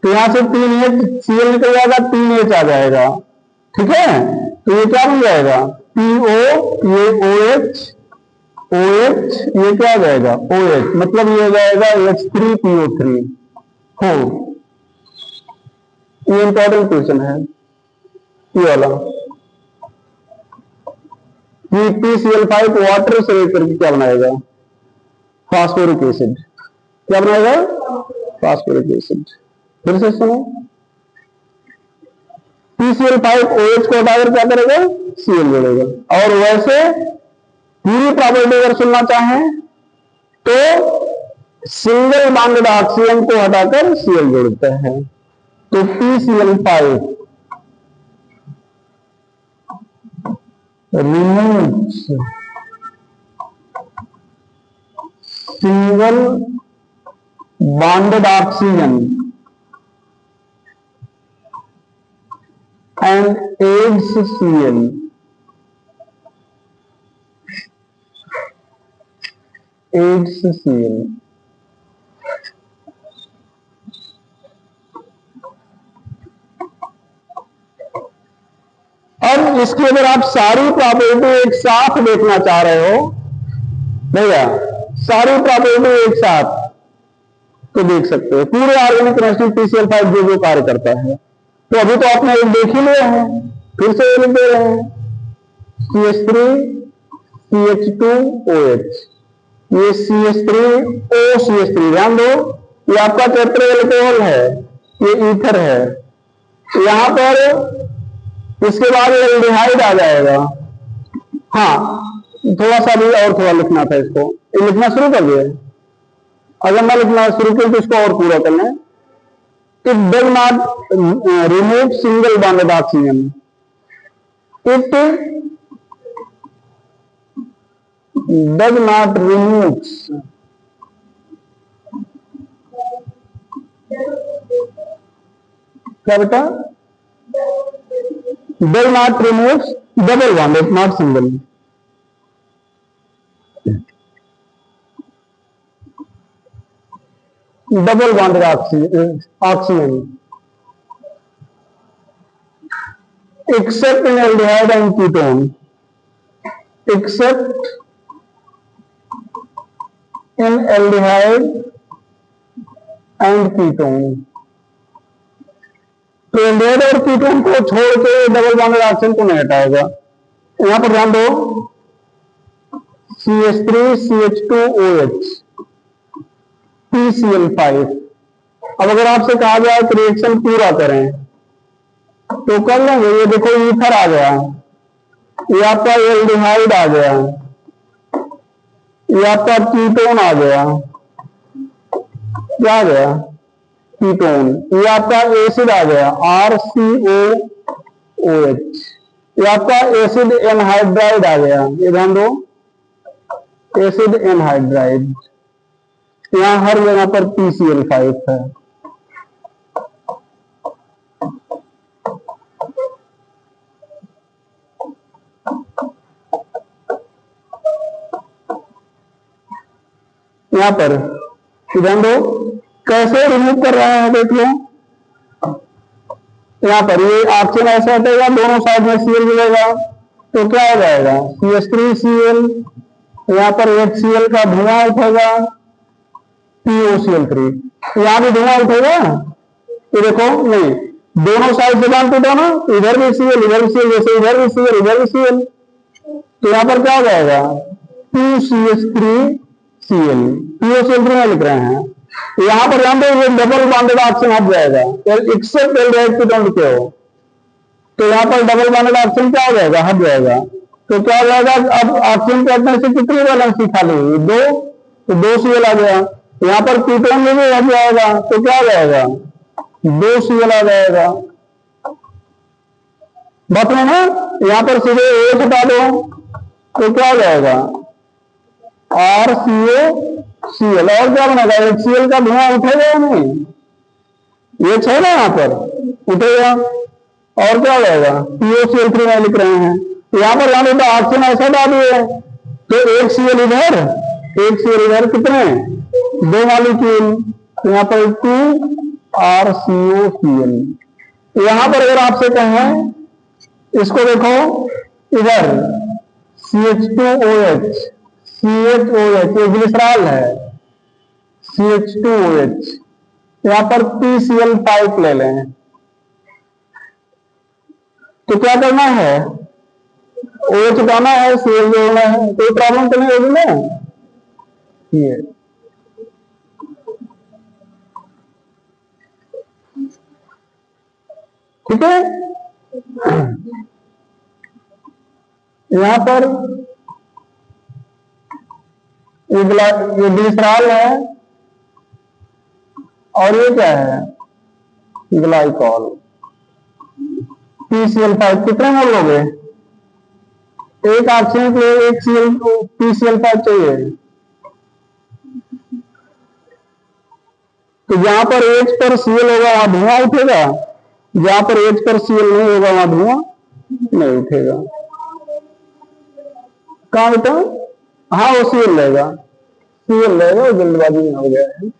तो यहां से 3HCl निकल जाएगा, 3H आ जाएगा। ठीक है, तो ये क्या बन जाएगा, PO, ये OH, OH ये क्या आ जाएगा, OH, मतलब ये हो जाएगा H3PO3 हो। ये इंपॉर्टेंट क्वेश्चन है ये वाला, कि PCl5 वाटर से लेकर के क्या बनाएगा, फास्फोरिक एसिड। क्या बनाएगा, फास्फोरिक एसिड। फिर से सुनो, PCl5 OH को हटाकर क्या करेगा, Cl जोड़ेगा। और वैसे पूरी प्रॉपर्टी अगर सुनना चाहें तो सिंगल बॉन्डेड ऑक्सीजन को हटाकर Cl जोड़ते हैं, तो PCl5 removes single bonded oxygen and aids Cl, aids Cl। अब इसकी अगर आप सारी प्रॉपर्टी एक साथ देखना चाह रहे हो भैया, सारी प्रॉपर्टी एक साथ तो देख सकते हो, पूरे ऑर्गेनिक केमिस्ट्री PCl5 जो जो कार्य करता है। तो अभी तो आपने एक देख ही लिया है, फिर से लिख दे रहे हैं CH3 CH2OH, ये CH3OCH3, ध्यान दो ये आपका टेट्रा एल्कोहल है, ये ईथर है, यहां पर इसके बाद एल्डिहाइड आ जाएगा। हाँ थोड़ा सा भी और थोड़ा लिखना था इसको, ये लिखना शुरू कर दिए, अगर मैं लिखना शुरू किया तो इसको और पूरा कर लें। It does not remove single bonded oxygen, it does not remove, क्या बेटा, does not remove double bonded not single, double bonded oxygen except in aldehyde and ketone, except in aldehyde and ketone। तो aldehyde और ketone को छोड़ के double bonded oxygen को नहीं हटाएगा। यहां पर ध्यान दो CH3 CH2OH PCl5। अब अगर आपसे कहा जाए कि रिएक्शन पूरा करें तो कर लेंगे। ये देखो ईथर आ गया, ये आपका एल्डिहाइड आ गया, ये आपका कीटोन आ गया, क्या आ गया कीटोन, ये आपका एसिड आ गया RCOOH, ये आपका एसिड एनहाइड्राइड आ गया, ये ध्यान दो एसिड एनहाइड्राइड, यहां हर जगह पर PCl5 है। यहां पर ध्यान दो कैसे रिमूव कर रहा है, देख लो यहां पर ये ऑक्सीजन ऐसा हटेगा, दोनों साइड में Cl मिलेगा तो क्या हो जाएगा CH3Cl, यहां पर HCl का धुआं उठेगा POCl3, यहां भी धुआं उठेगा, ये देखो नहीं दोनों साइड से बांध टूटा ना, इधर भी Cl इधर भी Cl, जैसे इधर भी Cl इधर भी Cl, तो यहां पर क्या हो जाएगा 2CH3Cl, POCl3 में लिख रहे हैं। यहां पर ध्यान दो ये डबल बॉन्डेड ऑक्सीजन हट जाएगा, एक्सेप्ट एल्डिहाइड कीटोन लिखे हो, तो यहां पर डबल बॉन्डेड ऑक्सीजन क्या हो जाएगा हट जाएगा। तो क्या हो जाएगा अब ऑक्सीजन के हटने से कितनी वैलेंसी खाली हुई, दो, तो 2Cl आ गया, यहां पर कीटोन में भी हट जाएगा तो क्या हो जाएगा 2Cl आ जाएगा। बात में ना यहां पर सीधे एक हटा दो तो क्या हो जाएगा RCOCl, और क्या बनेगा HCl का धुआं उठेगा या नहीं, ये है ना यहां पर उठेगा, और क्या हो जाएगा POCl3 में लिख रहे हैं। यहां पर जाने तो ऑक्सीजन ऐसा डाल दिए तो एक Cl इधर एक Cl इधर, कितने दो मॉलिक्यूल, यहां पर 2RCOCl। यहां पर अगर आपसे कहें इसको देखो इधर CH2OH CHOH ये ग्लिसरॉल है CH2OH, यहां पर PCl5 ले लें तो क्या करना है OH हटाना है, Cl जोड़ना है, कोई प्रॉब्लम तो नहीं होगी ना। ये ठीक है, यहां पर ये ग्लिसरॉल है और ये क्या है ग्लाइकॉल, PCl5 कितने मोल लोगे, एक ऑक्सीजन के लिए एक PCl5 चाहिए, तो जहां पर H पर Cl होगा वहां धुआं उठेगा, जहां पर H पर Cl नहीं होगा वहां धुआं नहीं उठेगा। कहां बेटा, हाँ वो Cl लेगा, Cl लेगा, वो जल्दबाजी में हो गया है।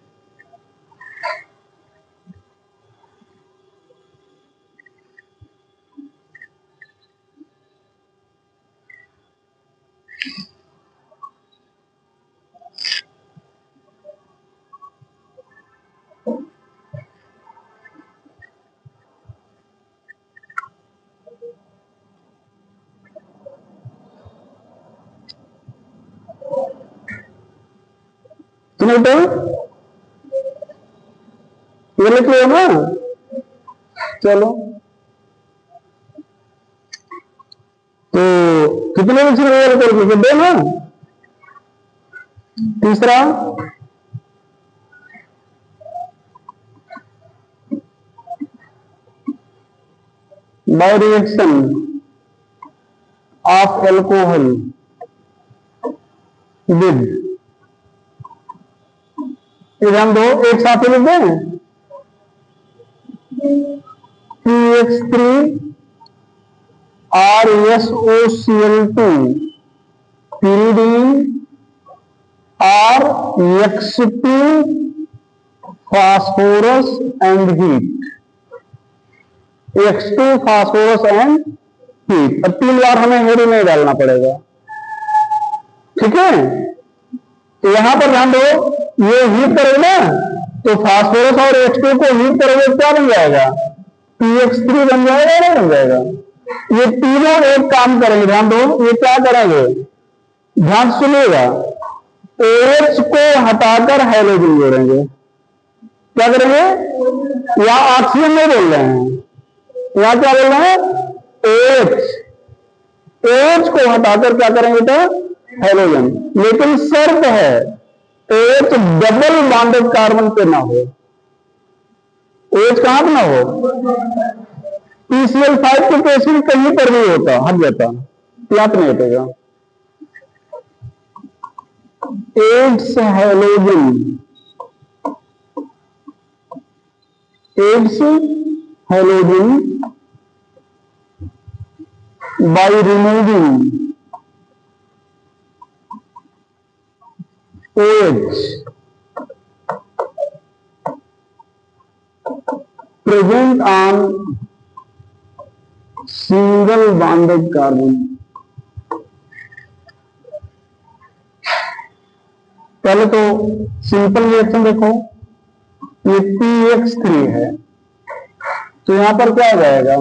सुनो तो ये लिख लो ना। चलो तो कितने मिक्सर करके दो ना। तीसरा bye reaction of alcohol with, इधर हम दो एक साथ लिख दें। CH3 RSOCl2 pyridine RX2 phosphorus and heat, X2 phosphorus and heat। अब 3 बार हमें हेड नहीं डालना पड़ेगा, ठीक है। तो यहां पर ध्यान दो, ये हीट करोगे ना तो फास्फोरस और H2 को हीट करोगे क्या बन जाएगा, PX3 बन जाएगा, नहीं बन जाएगा। ये तीनों एक काम करेंगे, ध्यान दो, ये क्या करेंगे, ध्यान सुनिएगा। OH को हटाकर हाइड्रोजन जोड़ेंगे। क्या करेंगे, यहां ऑक्सीजन नहीं बोल रहे हैं, यहां क्या बोल रहे हैं, OH को हटाकर क्या करेंगे तो हाइड्रोजन। लेकिन शर्त है OH डबल बॉन्डेड कार्बन पे ना हो। OH कहां पे ना हो, PCl5 के केस में कहीं पर भी होता, हट जाता, प्लॉट नहीं हटेगा। Adds halogen, adds halogen by removing OH present on single bonded carbon। पहले तो सिंपल रिएक्शन देखो, ये PX3 है तो यहां पर क्या हो जाएगा,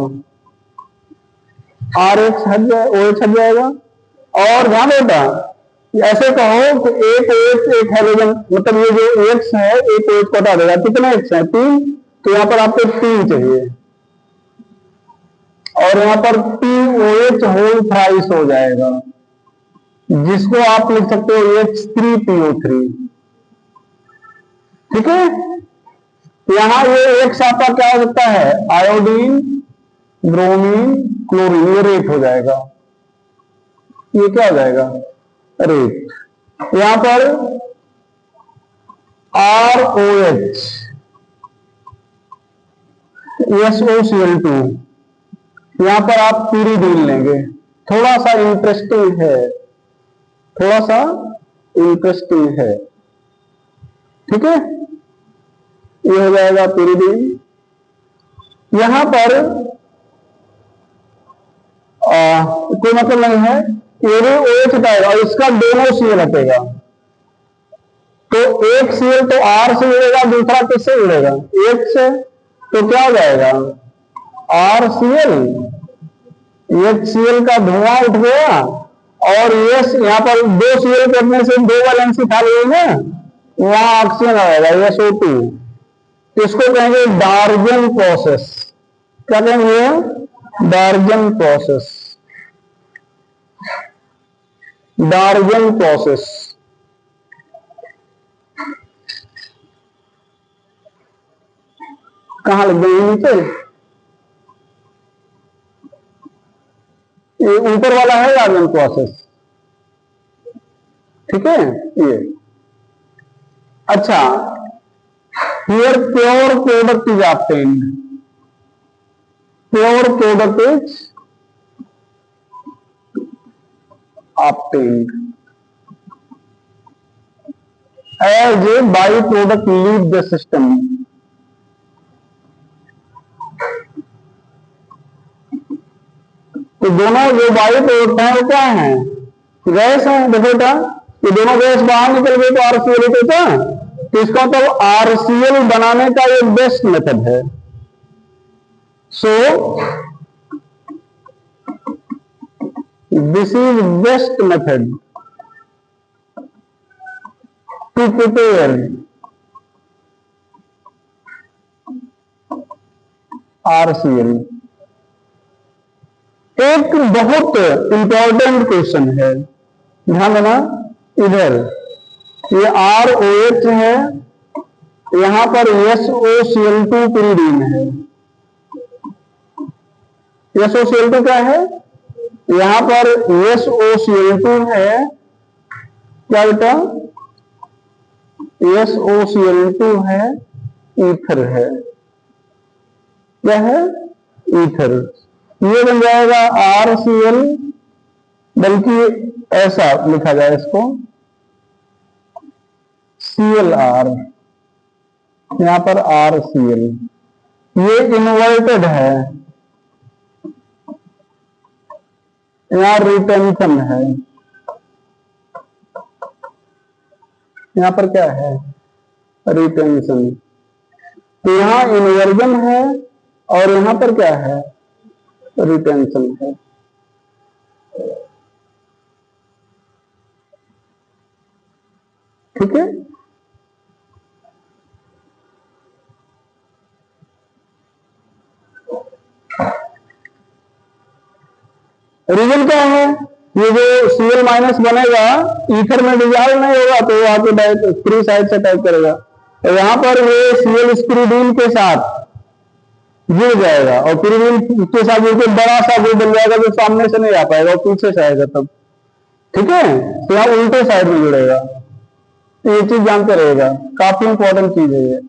RH हट जाए, OH हट जाएगा। और ध्यान देता, ऐसे कहो कि एक OH एक हाइड्रोजन, मतलब ये जो X है एक OH को हटा देगा, कितने X है, 3, तो यहां पर आपको 3 चाहिए और यहां पर POH होल थ्राइस हो जाएगा, जिसको आप लिख सकते हो H3PO3, ठीक है। यहां ये X आपका क्या हो सकता है, आयोडीन, ब्रोमीन, क्लोरीन, ये रेट हो जाएगा, ये क्या हो जाएगा, रेट। यहां पर ROH SOCl2, यहां पर आप pyridine लेंगे, थोड़ा सा इंटरेस्टिंग है, थोड़ा सा इंटरेस्टिंग है, ठीक है। ये हो जाएगा pyridine। यहां पर कोई मतलब नहीं है, ये भी OH हटाएगा और इसका दोनों Cl हटेगा, तो एक Cl तो R से जुड़ेगा, दूसरा किससे जुड़ेगा, H से, तो क्या हो जाएगा, RCl, HCl का धुआं उठ गया और यस यहां पर 2 Cl करने से 2 वैलेंसी खाली हुई ना, वहां ऑक्सीजन आएगा SO2, इसको कहेंगे डार्जन प्रोसेस। क्या कहेंगे, डार्जन प्रोसेस, डार्जन प्रोसेस। कहां लग गई नीचे, ये ऊपर वाला है डार्जन प्रोसेस, ठीक है ये। अच्छा, here pure product is obtained, pure product is obtained as a byproduct leave the system। तो दोनों जो बायो प्रोडक्ट हैं वो क्या है, गैस है। देखो बेटा, ये दोनों गैस बाहर निकल गई तो RCl होता, तो इसका तो RCl बनाने का एक बेस्ट मेथड है। So this is best method to prepare RCl। एक बहुत इंपॉर्टेंट क्वेश्चन है, ध्यान देना। इधर ये ROH है, यहां पर SOCl2 pyridine है। SOCl2 क्या है? यहां पर SOCl2 है, क्या बेटा? SOCl2 है, ईथर है। क्या है? ईथर। ये बन जाएगा RCl, बल्कि ऐसा लिखा जाए इसको ClR, यहां पर RCl। ये इन्वर्टेड है, यहां रिटेंशन है, यहां पर क्या है? रिटेंशन। तो यहां इन्वर्जन है और यहां पर क्या है? रिटेंशन है। ठीक है। रीजन क्या है? ये जो Cl माइनस बनेगा ईथर में डिजॉल्व नहीं होगा, तो वो आके फ्री साइड से टाइप करेगा। तो यहां पर ये Cl स्पिरिडीन के साथ जुड़ जाएगा और पिरिडीन के साथ जुड़कर बड़ा सा वो बन जाएगा जो सामने से नहीं आ पाएगा, वो पीछे से आएगा तब। ठीक है। तो यहाँ उल्टे साइड में जुड़ेगा। तो ये चीज जानते रहेगा, काफी इंपॉर्टेंट चीज है ये।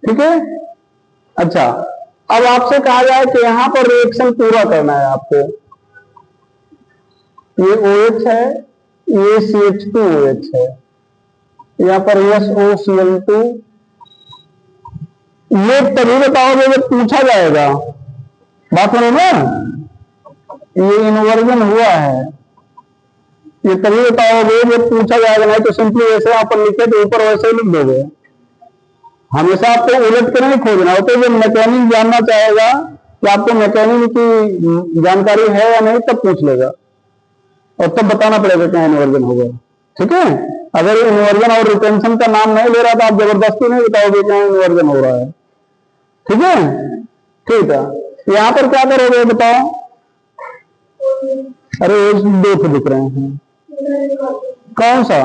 ठीक है। अच्छा, अब आपसे कहा जाए कि यहां पर रिएक्शन पूरा करना है आपको। ये OH है, ये CH2OH है, यहां पर SOCl2। ये तभी बताओगे जब पूछा जाएगा, बात सुनो ना। ये इन्वर्जन हुआ है, ये तभी बताओगे जब पूछा जाएगा, नहीं तो सिंपली ऐसे आप लिखे तो ऊपर वैसे ही लिख दोगे। हमेशा आपको उलट के नहीं खोजना होता। जब मैकेनिक जानना चाहेगा कि आपको मैकेनिक की जानकारी है या नहीं, तब पूछ लेगा और तब बताना पड़ेगा क्या इन्वर्जन होगा। ठीक है। अगर इन्वर्जन और रिटेंशन का नाम नहीं ले रहा तो आप जबरदस्ती नहीं बताओगे क्या इन्वर्जन हो रहा है। ठीक है। ठीक है। यहां पर क्या करोगे बताओ? अरे दो तो दिख रहे हैं, कौन सा?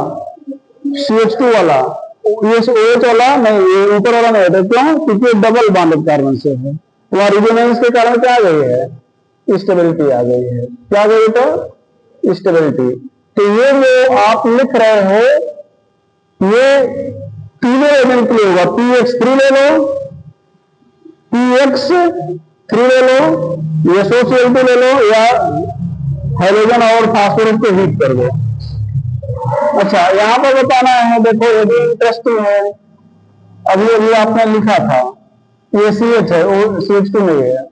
CH2 वाला। ये OH वाला नहीं, ये ऊपर वाला नहीं होता। क्यों? क्योंकि डबल बॉन्डेड कार्बन से है। वहां रिजोनेंस के कारण क्या आ गई है? स्टेबिलिटी आ गई है। क्या आ गई? तो स्टेबिलिटी। तो ये जो आप लिख रहे हो, ये तीनों एजेंट के लिए होगा। PX3 ले लो, PX3 ले लो, SOCl2 ले लो, या हाइड्रोजन और फास्फोरस को हीट कर दो। अच्छा, यहां पर बताना है, देखो ये भी इंटरेस्टिंग है। अभी अभी आपने लिखा था ये CH है, वो CH2 नहीं है।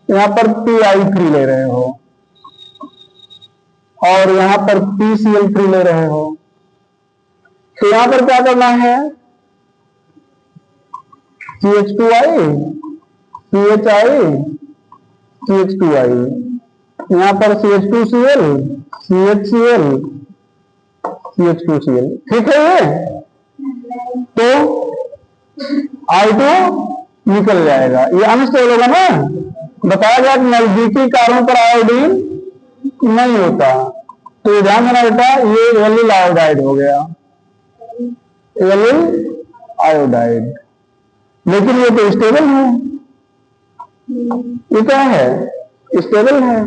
यहां पर PI3 ले रहे हो और यहां पर PCl3 ले रहे हो। तो यहां पर क्या करना है? CH2I, CHI, CH2I, यहां पर CH2Cl, CHCl, CH2Cl। ठीक है। ये तो I2 निकल जाएगा, ये अनस्टेबल होगा ना। बताया गया कि नजदीकी कार्बन पर आयोडीन नहीं होता, तो ध्यान देना बेटा, ये एलिल आयोडाइड हो गया, एलिल आयोडाइड। लेकिन ये तो स्टेबल है, ये क्या है? स्टेबल है।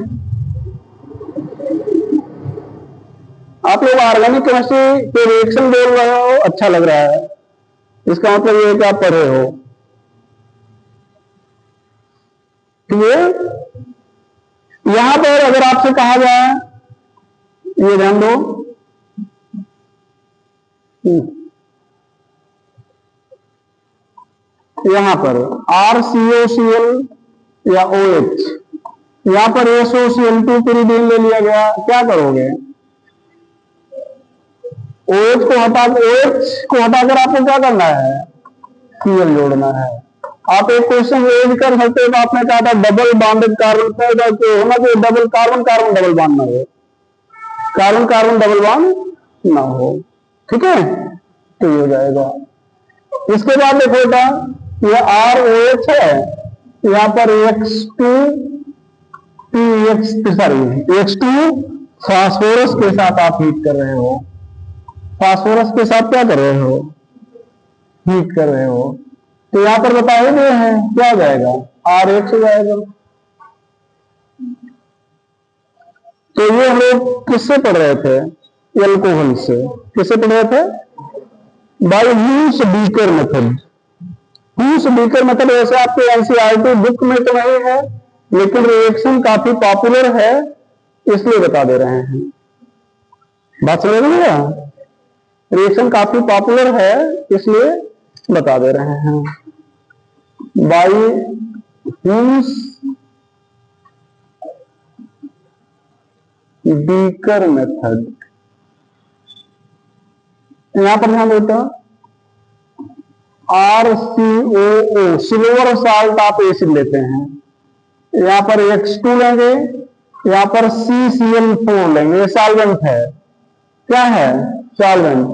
आप लोग ऑर्गेनिक केमिस्ट्री के रिएक्शन बोल रहे हो, अच्छा लग रहा है, इसका मतलब ये कि आप पढ़े हो। ठीक। यहां पर अगर आपसे कहा जाए, ये ध्यान दो, यहां पर RCOCl या OH, यहां पर SOCl2 pyridine ले लिया गया, क्या करोगे? OH को हटाकर आपको क्या करना है? Cl जोड़ना है। आप एक क्वेश्चन ये भी कर सकते हो, तो आपने कहा था डबल बॉन्डेड कार्बन तो होना चाहिए double carbon carbon double bond ना हो, कार्बन कार्बन डबल बॉन्ड ना हो, ठीक है, तो ये हो जाएगा। इसके बाद देखो बेटा ये ROH है, यहां पर X2 फास्फोरस के साथ आप हीट कर रहे हो, फास्फोरस के साथ क्या कर रहे हो, हीट कर रहे हो, तो यहां पर बताए गए हैं क्या हो जाएगा, RH हो जाएगा। तो ये हम लोग किससे पढ़ रहे थे, एल्कोहल से, किससे पढ़ रहे थे, by Hunsdiecker method. Hunsdiecker method वैसे आपके एनसीईआरटी बुक में तो नहीं है, लेकिन रिएक्शन काफी पॉपुलर है, इसलिए बता दे रहे हैं। बात समझ में आया, रिएक्शन काफी पॉपुलर है इसलिए बता दे रहे हैं। बाय ह्यूस बीकर मेथड, यहां पर ध्यान देता RCOO सिल्वर साल्ट आप एसिड लेते हैं, यहां पर X2 लेंगे, यहां पर CCl4 लेंगे, ये सॉल्वेंट है, क्या है सॉल्वेंट,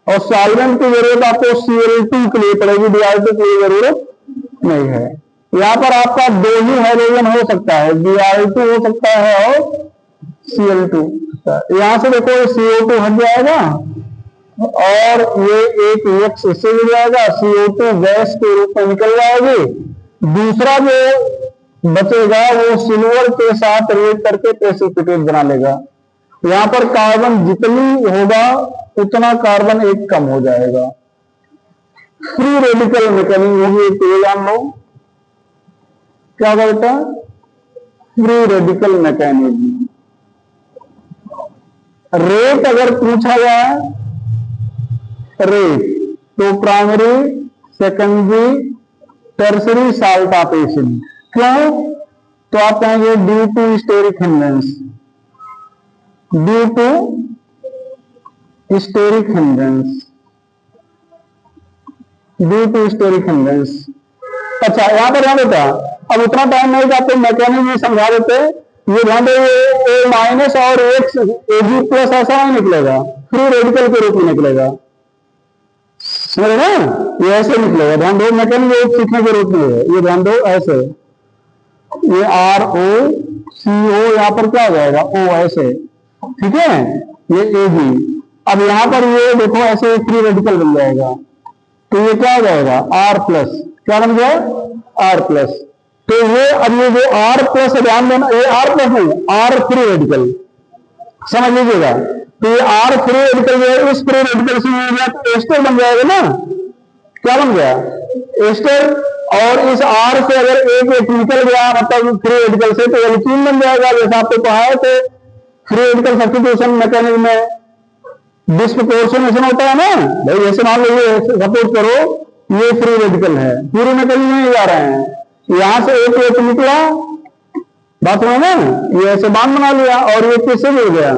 और सॉल्वेंट की जरूरत आपको Cl2 के लिए पड़ेगी, Br2 के लिए जरूरत नहीं है। यहां पर आपका दो ही हाइड्रोजन हो सकता है, Br2 हो सकता है और Cl2। यहां से देखो CO2 हट जाएगा और ये एक X इससे मिल जाएगा, CO2 गैस के रूप में निकल जाएगी, दूसरा जो बचेगा वो सिल्वर के साथ रिएक्ट करके प्रेसिपिटेट बना लेगा। यहां पर कार्बन जितनी होगा उतना कार्बन एक कम हो जाएगा, फ्री रेडिकल मैकेनिज्म होगी, एक ये जान लो क्या बोलता है, फ्री रेडिकल मैकेनिज्म। रेट अगर पूछा जाए, रेट तो primary secondary tertiary salt of acid, क्यों, तो आप कहेंगे due to steric hindrance, due to steric hindrance, due to steric hindrance. अच्छा यहां पर ध्यान देता, अब उतना टाइम नहीं कि आपको मैकेनिज्म समझा देते, ये ध्यान दे A माइनस और X Ag प्लस ऐसा नहीं निकलेगा, फ्री रेडिकल के रूप में निकलेगा, समझ ना, ये ऐसे निकलेगा, ध्यान दो, मैकेनिज्म एक सीखने के रूप में है, ये ध्यान दो ऐसे, ये ROCO यहां पर क्या हो जाएगा O ऐसे, ठीक है, ये Ag, अब यहां पर ये देखो ऐसे फ्री रेडिकल बन जाएगा, तो ये क्या हो जाएगा R प्लस, क्या बन गया R प्लस, तो ये अब ये जो R प्लस ध्यान देना, ये R प्लस नहीं R फ्री रेडिकल, समझ लीजिएगा, तो ये R फ्री रेडिकल जो है इस फ्री रेडिकल से हो गया तो एस्टर बन जाएगा ना, क्या बन गया एस्टर, और इस R से अगर एक निकल गया मतलब फ्री रेडिकल से तो एल्कीन बन जाएगा, जैसा आपको पढ़ाए थे फ्री रेडिकल सब्स्टिट्यूशन मैकेनिज्म में डिस्प्रपोर्शनेशन होता है ना भाई, जैसे मान लीजिए सपोज करो ये फ्री रेडिकल है, पूरे मैकेनिज्म में जा रहे हैं, यहां से एक निकला, बात में ना, ये ऐसे बांध बना लिया और ये किससे जुड़ गया,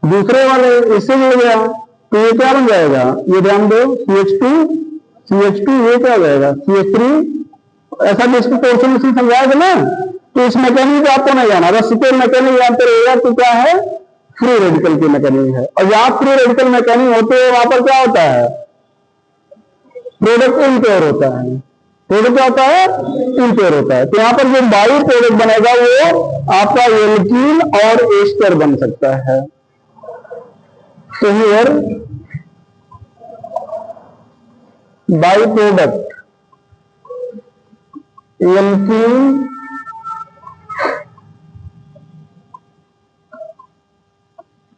दूसरे वाले इससे जुड़ गया, तो ये क्या बन जाएगा, ये ध्यान दो CH2 ये क्या हो जाएगा CH3, ऐसा डिस्प्रपोर्शनेशन समझाएगा ना, तो इस मैकेनिज्म को आपको नहीं जाना, बस सिर्फ मैकेनिज्म जानते रहेगा तो क्या है फ्री रेडिकल की मैकेनिज्म है, और जहां फ्री रेडिकल मैकेनिज्म होते हैं वहां पर क्या होता है, प्रोडक्ट इम्पेयर होता है, प्रोडक्ट क्या होता है इम्पेयर होता है, तो यहां पर जो बाई प्रोडक्ट बनेगा वो आपका एल्कीन और एस्टर बन सकता है, तो here by product alkene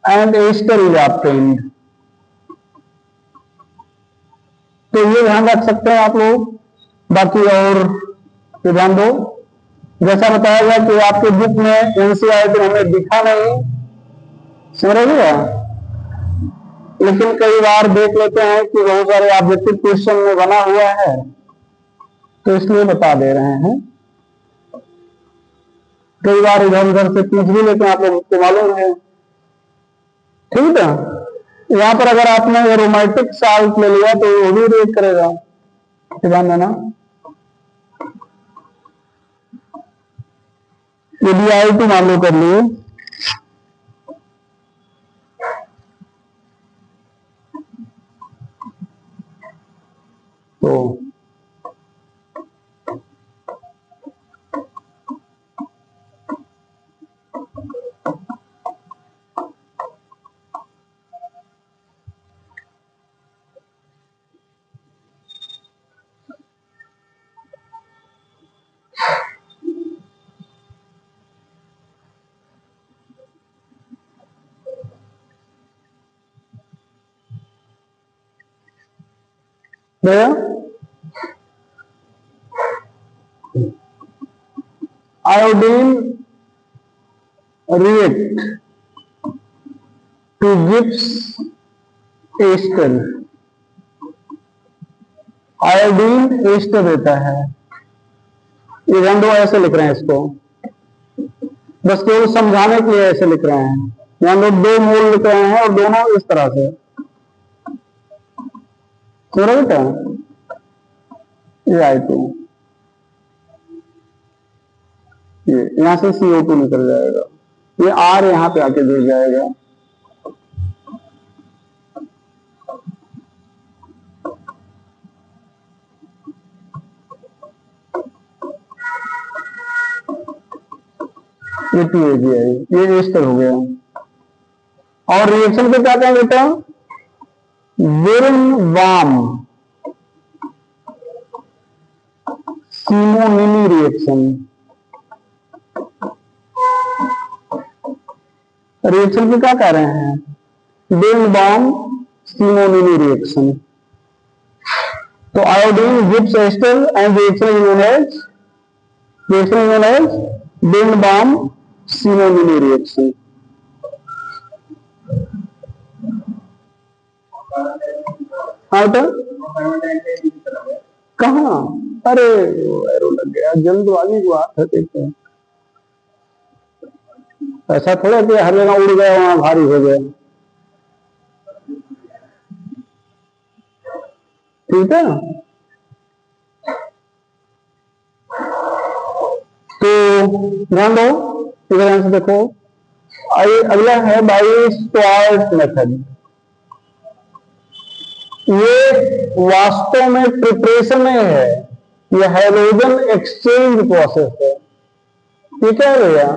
and ester is obtained, तो ये ध्यान रख सकते हैं आप लोग। बाकी और ये ध्यान दो, जैसा बताया गया कि आपके बुक में एनसीईआरटी हमें दिखा नहीं, समझ रहे, लेकिन कई बार देख लेते हैं कि बहुत सारे ऑब्जेक्टिव क्वेश्चन में बना हुआ है, तो इसलिए बता दे रहे हैं, कई बार इधर उधर से पूछ भी लेते हैं, आप लोग को मालूम है, ठीक है। यहां पर अगर आपने एरोमेटिक साल्ट ले लिया तो वो भी रिएक्ट करेगा, ध्यान देना, यदि I2 मान लो कर लिए तो भैया iodine react to gives ester, iodine ester देता है। ये ध्यान दो, ऐसे लिख रहे हैं इसको, बस केवल समझाने के लिए ऐसे लिख रहे हैं। ध्यान दो, दो मोल लिख रहे हैं और दोनों इस तरह से, समझ रहे बेटा? ये I2, ये यहां से CO2 निकल जाएगा, ये R यहां पे आके जुड़ जाएगा। ये PAGI, ये एस्टर हो गया। और रिएक्शन को क्या कहेंगे बेटा? विल्म-वाम सिमोनिनी रिएक्शन। रिएक्शन को क्या कह रहे हैं? विल्म-वाम सिमोनिनी रिएक्शन। तो iodine gives ester and reaction is known as विल्म-वाम सिमोनिनी रिएक्शन। हाँ बेटा, कहाँ? अरे एरो लग गया, जल्दबाजी को हाथ है, देखते हैं। ऐसा थोड़ा कि हर जगह उड़ गया वहां भारी हो गया, ठीक है ना? तो ध्यान दो, इधर से देखो, अगला है बाई स्टुअर्ट मेथड। ये वास्तव में प्रिपरेशन है, ये हाइड्रोजन एक्सचेंज प्रोसेस है। ये क्या है भैया?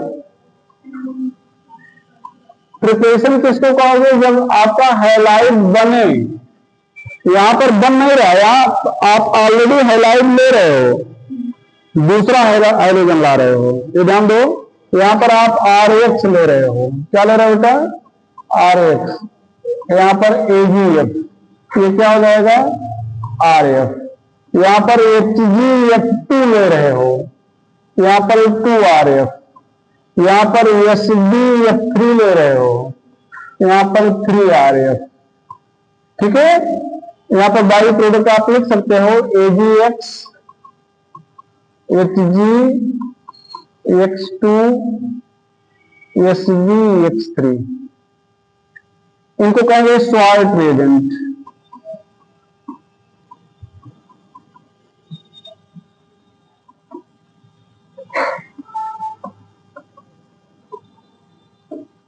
प्रिपरेशन किसको कहोगे? जब आपका हैलाइड बने, यहां पर बन नहीं रहा, यहां आप ऑलरेडी हैलाइड ले रहे हो, दूसरा हाइड्रोजन ला रहे हो। ये ध्यान दो, यहां पर आप RH ले रहे हो। क्या ले रहे हो बेटा? RH। यहां पर AgF, ये क्या हो जाएगा? RF। यहां पर HgF2 ले रहे हो, यहां पर 2RF। यहां पर SbF3 ले रहे हो, यहां पर 3RF। ठीक है? यहां पर बाई प्रोडक्ट आप लिख सकते हो AgX, Hg, X2, Sb, X3। इनको कहेंगे salt reagent.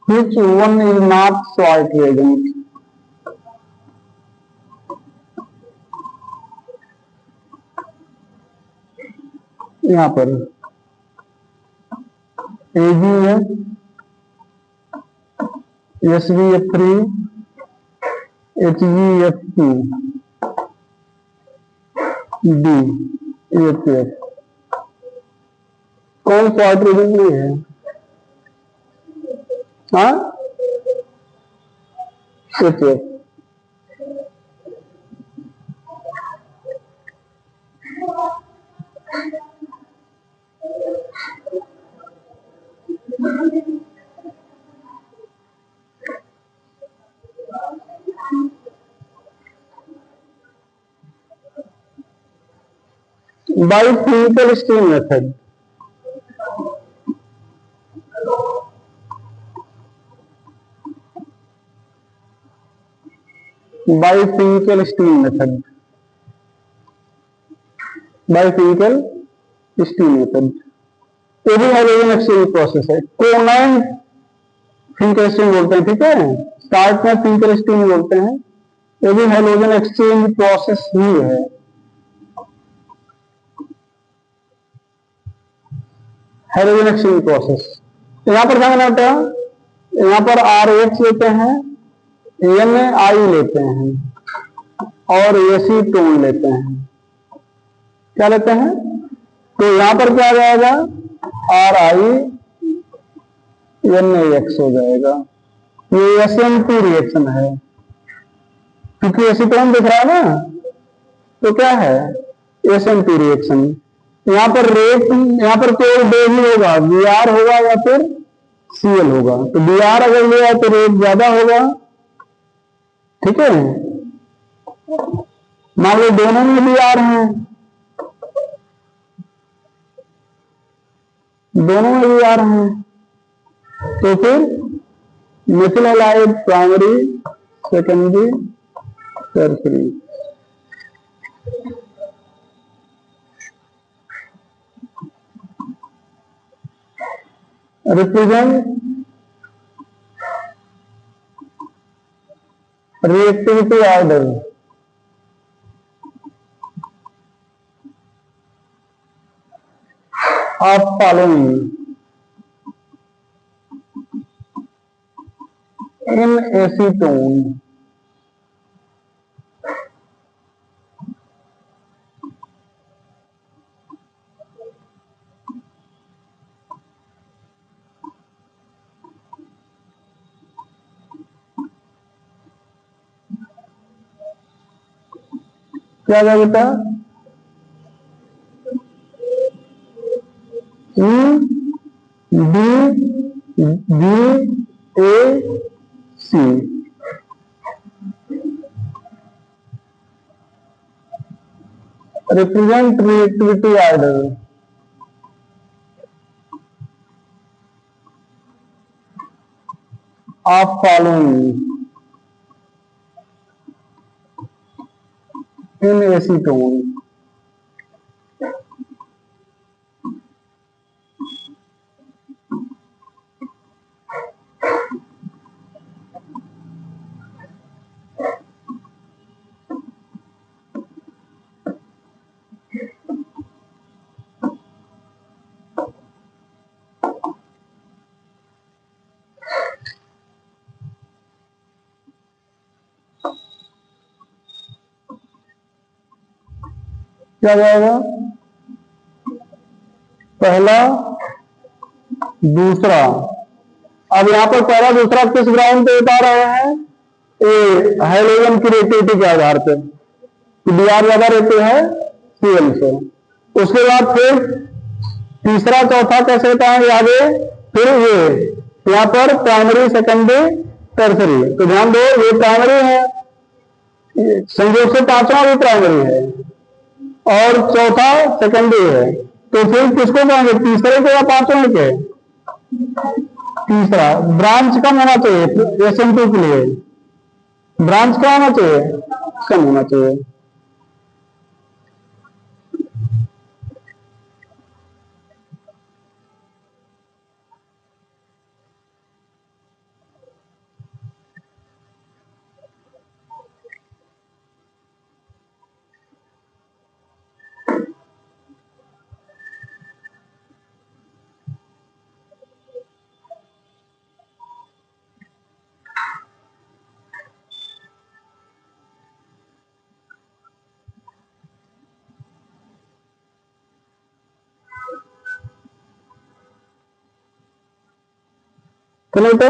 Which one is not salt reagent? यहां पर AgF, SbF3, HgF2, D, HF। कौन सॉल्ट रिएजेंट नहीं है? हाँ, HF। By physical steam method, by physical steam method, by physical steam method. ये भी हाइड्रोजन एक्सचेंज प्रोसेस है। Covalent फिंकरेस्टिंग बोलते हैं, ठीक है, स्टार्ट में फिंकरेस्टिंग बोलते हैं। ये भी हाइड्रोजन एक्सचेंज प्रोसेस ही है। हाइड्रोजन एक्सचेंज प्रोसेस यहां पर क्या करना होता है, यहां पर RH लेते हैं, NI लेते हैं और एसीटोन लेते हैं। क्या लेते हैं, तो यहां पर क्या आ जाएगा, RiNAX हो जाएगा। ये SN2 रिएक्शन है, क्योंकि एसीटोन दिख रहा है ना, तो क्या है, SN2 रिएक्शन। यहां पर रेट, यहां पर केवल दो ही होगा, Br होगा या फिर Cl होगा। तो Br अगर लिया तो रेट ज्यादा होगा, ठीक है। मान लो दोनों में Br हैं, दोनों में Br हैं, तो फिर Mithil halide primary, secondary, tertiary. Represent reactivity order. आप फॉलोइंग इन एसीटोन, क्या क्या बेटा, BBAC represent reactivity order of following in acetone। क्या जाएगा, पहला दूसरा। अब यहां पर पहला दूसरा किस ग्राउंड पे बता रहे हैं, ये हाइड्रोजन की रिएक्टिविटी के आधार पर, Br ज्यादा रहते हैं Cl से। उसके बाद फिर तीसरा चौथा कैसे बताएंगे आगे, फिर ये यहां पर प्राइमरी, सेकेंडरी, टर्सरी। तो ध्यान दो, ये प्राइमरी है, संयोग से पांचवा भी प्राइमरी है और चौथा सेकेंडरी है। तो फिर किसको कहेंगे, तीसरे को या पांचवें के, तीसरा। ब्रांच कम होना चाहिए, SN2 के लिए ब्रांच क्या होना चाहिए, कम होना चाहिए। चलो तो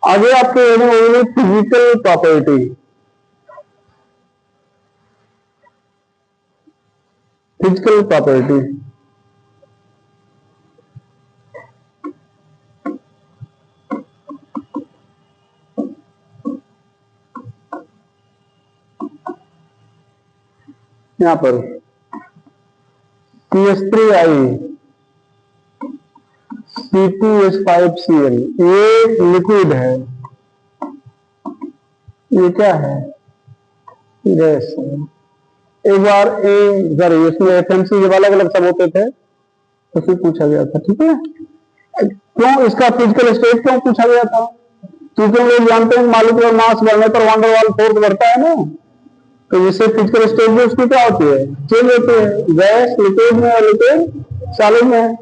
आगे आपके फिजिकल प्रॉपर्टी। फिजिकल प्रॉपर्टी यहां पर CH3I C2H5Cl, ये लिक्विड है, ये क्या है, गैस है। एक बार सॉरी इसमें FMC जब अलग अलग सब होते थे तो फिर पूछा गया था, ठीक है। क्यों इसका फिजिकल स्टेट क्यों पूछा गया था, क्योंकि हम लोग जानते हैं मॉलिक्यूलर मास बढ़ने पर वान डेर वाल फोर्स बढ़ता है ना, तो जिससे फिजिकल स्टेट भी उसकी क्या होती है, चेंज होती है, गैस लिक्विड में और लिक्विड सॉलिड में।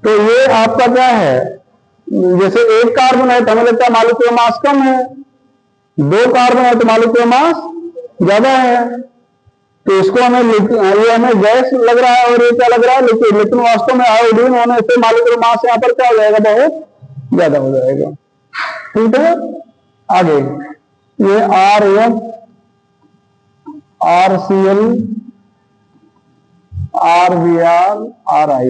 तो ये आपका क्या है, जैसे एक कार्बन है तो हमें लगता है मॉलिक्यूलर मास कम है, दो कार्बन है तो मॉलिक्यूलर मास ज्यादा है, तो इसको हमें ये हमें गैस लग रहा है और ये क्या लग रहा है, लिक्विड, लेकिन वास्तव में आयोडीन होने से मॉलिक्यूलर मास यहाँ पर क्या हो जाएगा, बहुत ज्यादा हो जाएगा, ठीक है। आगे ये RF, RCl, RBr, RI,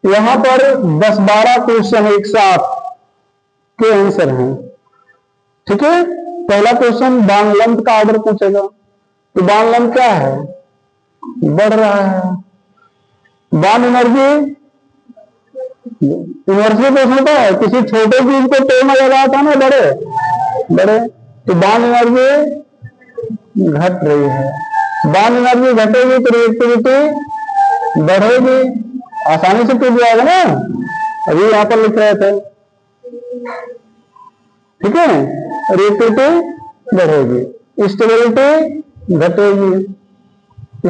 यहां पर 10-12 क्वेश्चन एक साथ के आंसर हैं, ठीक है। पहला क्वेश्चन बॉन्ड लेंथ का ऑर्डर पूछेगा, तो बॉन्ड लेंथ क्या है, बढ़ रहा है। बॉन्ड एनर्जी, एनर्जी तो होता है, किसी छोटे चीज को तोड़ना लगा था ना बड़े बड़े, तो बॉन्ड एनर्जी घट रही है। बॉन्ड एनर्जी घटेगी तो रिएक्टिविटी बढ़ेगी, आसानी से टूट जाएगा ना, अभी यहां पर लिख रहे थे, ठीक है। रिएक्टिविटी बढ़ेगी, स्टेबिलिटी घटेगी,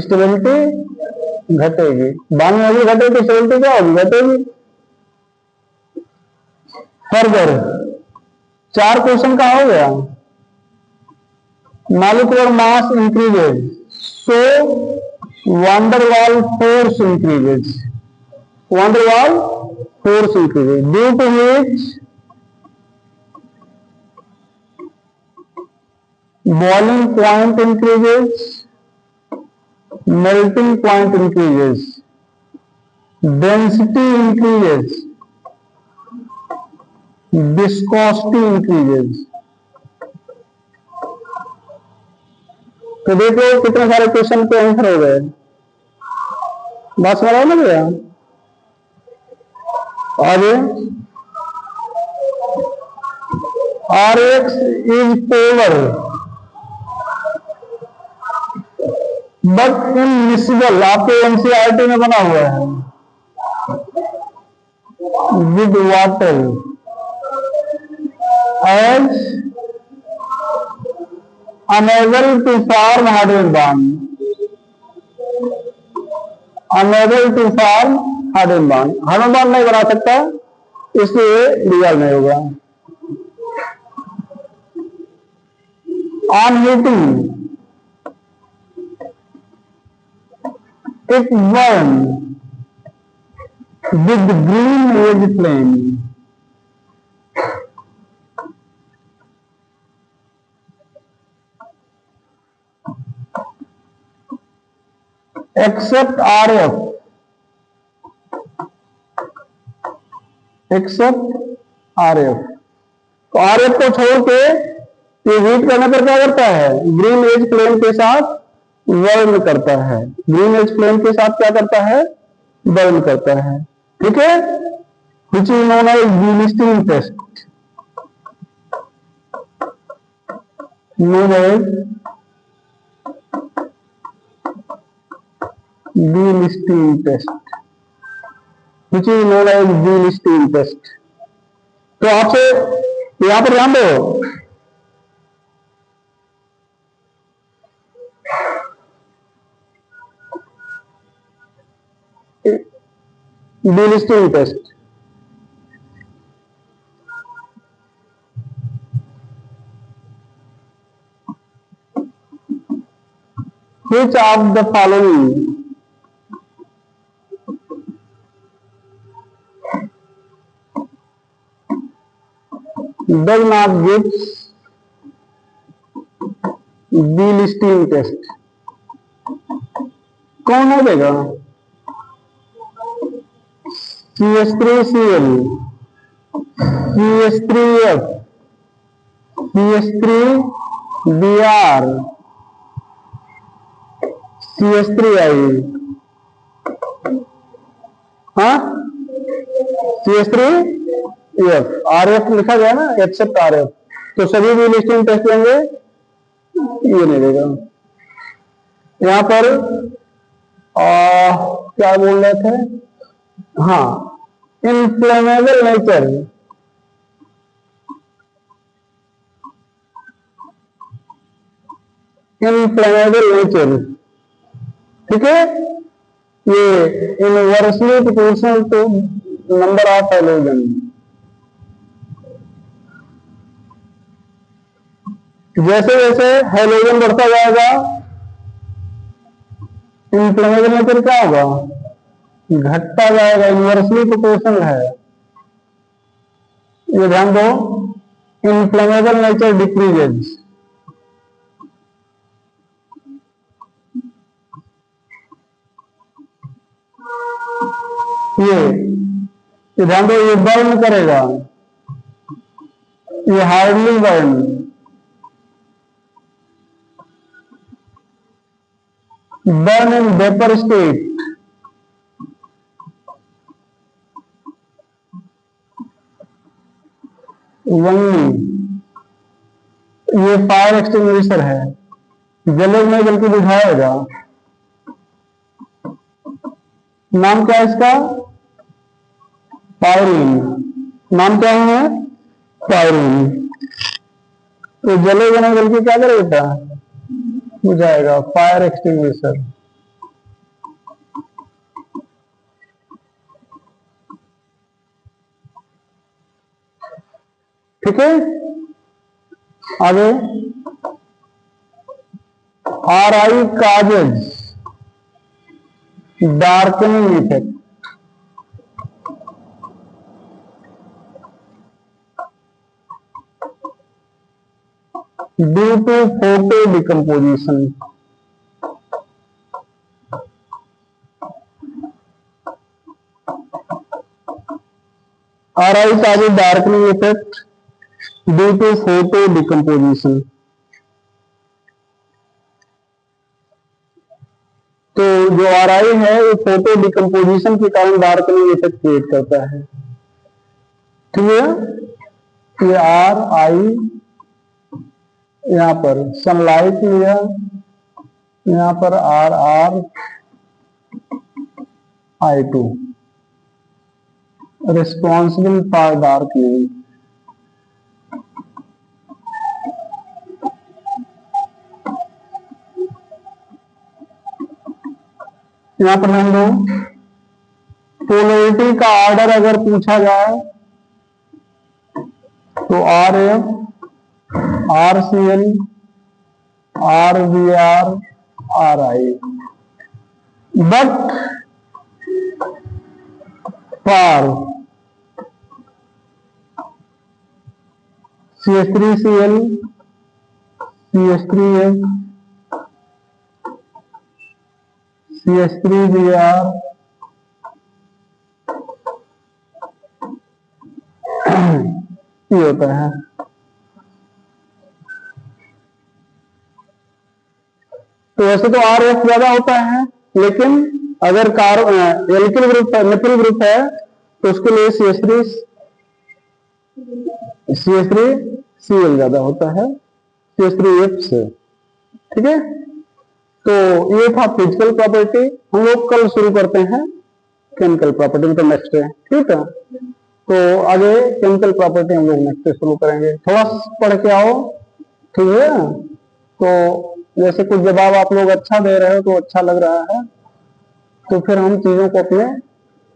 स्टेबिलिटी घटेगी, बॉन्ड एनर्जी घटेगी तो स्टेबिलिटी क्या होगी, घटेगी। फर्दर 4 क्वेश्चन का हो गया, molecular mass increases so van der Waals force increases, van der Waals force increases due to which boiling point increases, melting point increases, density increases, viscosity increases। तो देखो कितने सारे क्वेश्चन के आंसर हो गए, बात समझ में गया। आगे Rx is polar but immiscible, आपके एनसीईआरटी में बना हुआ है, with water as unable to form hydrogen bond, unable to form hydrogen bond, hydrogen bond नहीं बना सकता, इसलिए रियल नहीं होगा। On heating it burn with green age flame, except RF, except RF। तो RF को छोड़ के ये हीट करने पर क्या करता है, ग्रीन एज फ्लेम के साथ बर्न करता है, ग्रीन एज फ्लेम के साथ क्या करता है, बर्न करता है, ठीक है। Which is known as delisting test, known as delisting test, which is known as delisting test. तो आपसे यहां पर ध्यान दो, delisting test, which of the following does not give delisting test, कौन है देगा, CH3Cl, CH3F, CH3Br, CH3I, हाँ CH3F, RF लिखा गया ना, एक्सेप्ट RF, तो सभी भी लिस्टिंग टेस्ट लेंगे, ये नहीं देगा। यहां पर क्या बोल रहे थे, हाँ, इनफ्लेमेबल नेचर, इनफ्लेमेबल नेचर, ठीक है, ये inversely proportional to number of halogen. जैसे जैसे हैलोजन बढ़ता जाएगा, इनफ्लेमेबल नेचर क्या होगा, घटता जाएगा, इनवर्सली प्रोपोर्शनल है, ये ध्यान दो, इनफ्लेमेबल नेचर डिक्रीजेज। ये ध्यान दो, ये बर्न करेगा, ये hardly burn, burn in vapour state, only, ये फायर एक्सटिंग्विशर है, जलेगा नहीं बल्कि बुझाएगा। नाम क्या है इसका, पायरीन, नाम क्या है, पायरीन। तो जलेगा नहीं बल्कि क्या करेगा, बुझाएगा, फायर एक्सटिंग्विशर। ठीक है, आगे RI causes darkening effect, due to photo decomposition. RI causes darkening effect due to photo decomposition. तो जो RI है वो फोटो डिकम्पोजिशन के कारण डार्कनिंग इफेक्ट क्रिएट करता है। ठीक है, ये RI, यहां पर सनलाइट लिया, यहां पर RRI2 रिस्पॉन्सिबल फॉर डार्कनिंग। यहां पर हम लोग पोलैरिटी का ऑर्डर अगर पूछा जाए तो RF, RCl, RBr, RI, but for CH3Cl, CH3F, CH3Br, ये होता है। तो वैसे तो RF ज्यादा होता है, लेकिन अगर एल्किल ग्रुप है, मिथिल ग्रुप है, तो उसके लिए CH3Cl ज्यादा होता है CH3F से। ठीक है, तो ये था फिजिकल प्रॉपर्टी। हम लोग कल शुरू करते हैं केमिकल प्रॉपर्टी, मतलब नेक्स्ट है। ठीक है, तो आगे केमिकल प्रॉपर्टी हम लोग नेक्स्ट शुरू करेंगे। थोड़ा पढ़ के आओ, ठीक है। तो जैसे कुछ जवाब आप लोग अच्छा दे रहे हो तो अच्छा लग रहा है, तो फिर हम चीजों को अपने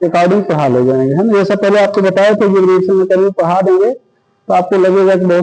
अकॉर्डिंग पढ़ा ले जाएंगे। हम जैसा पहले आपको बताया था, ग्रेजुएशन में कभी पढ़ा देंगे तो आपको लगेगा कि बहुत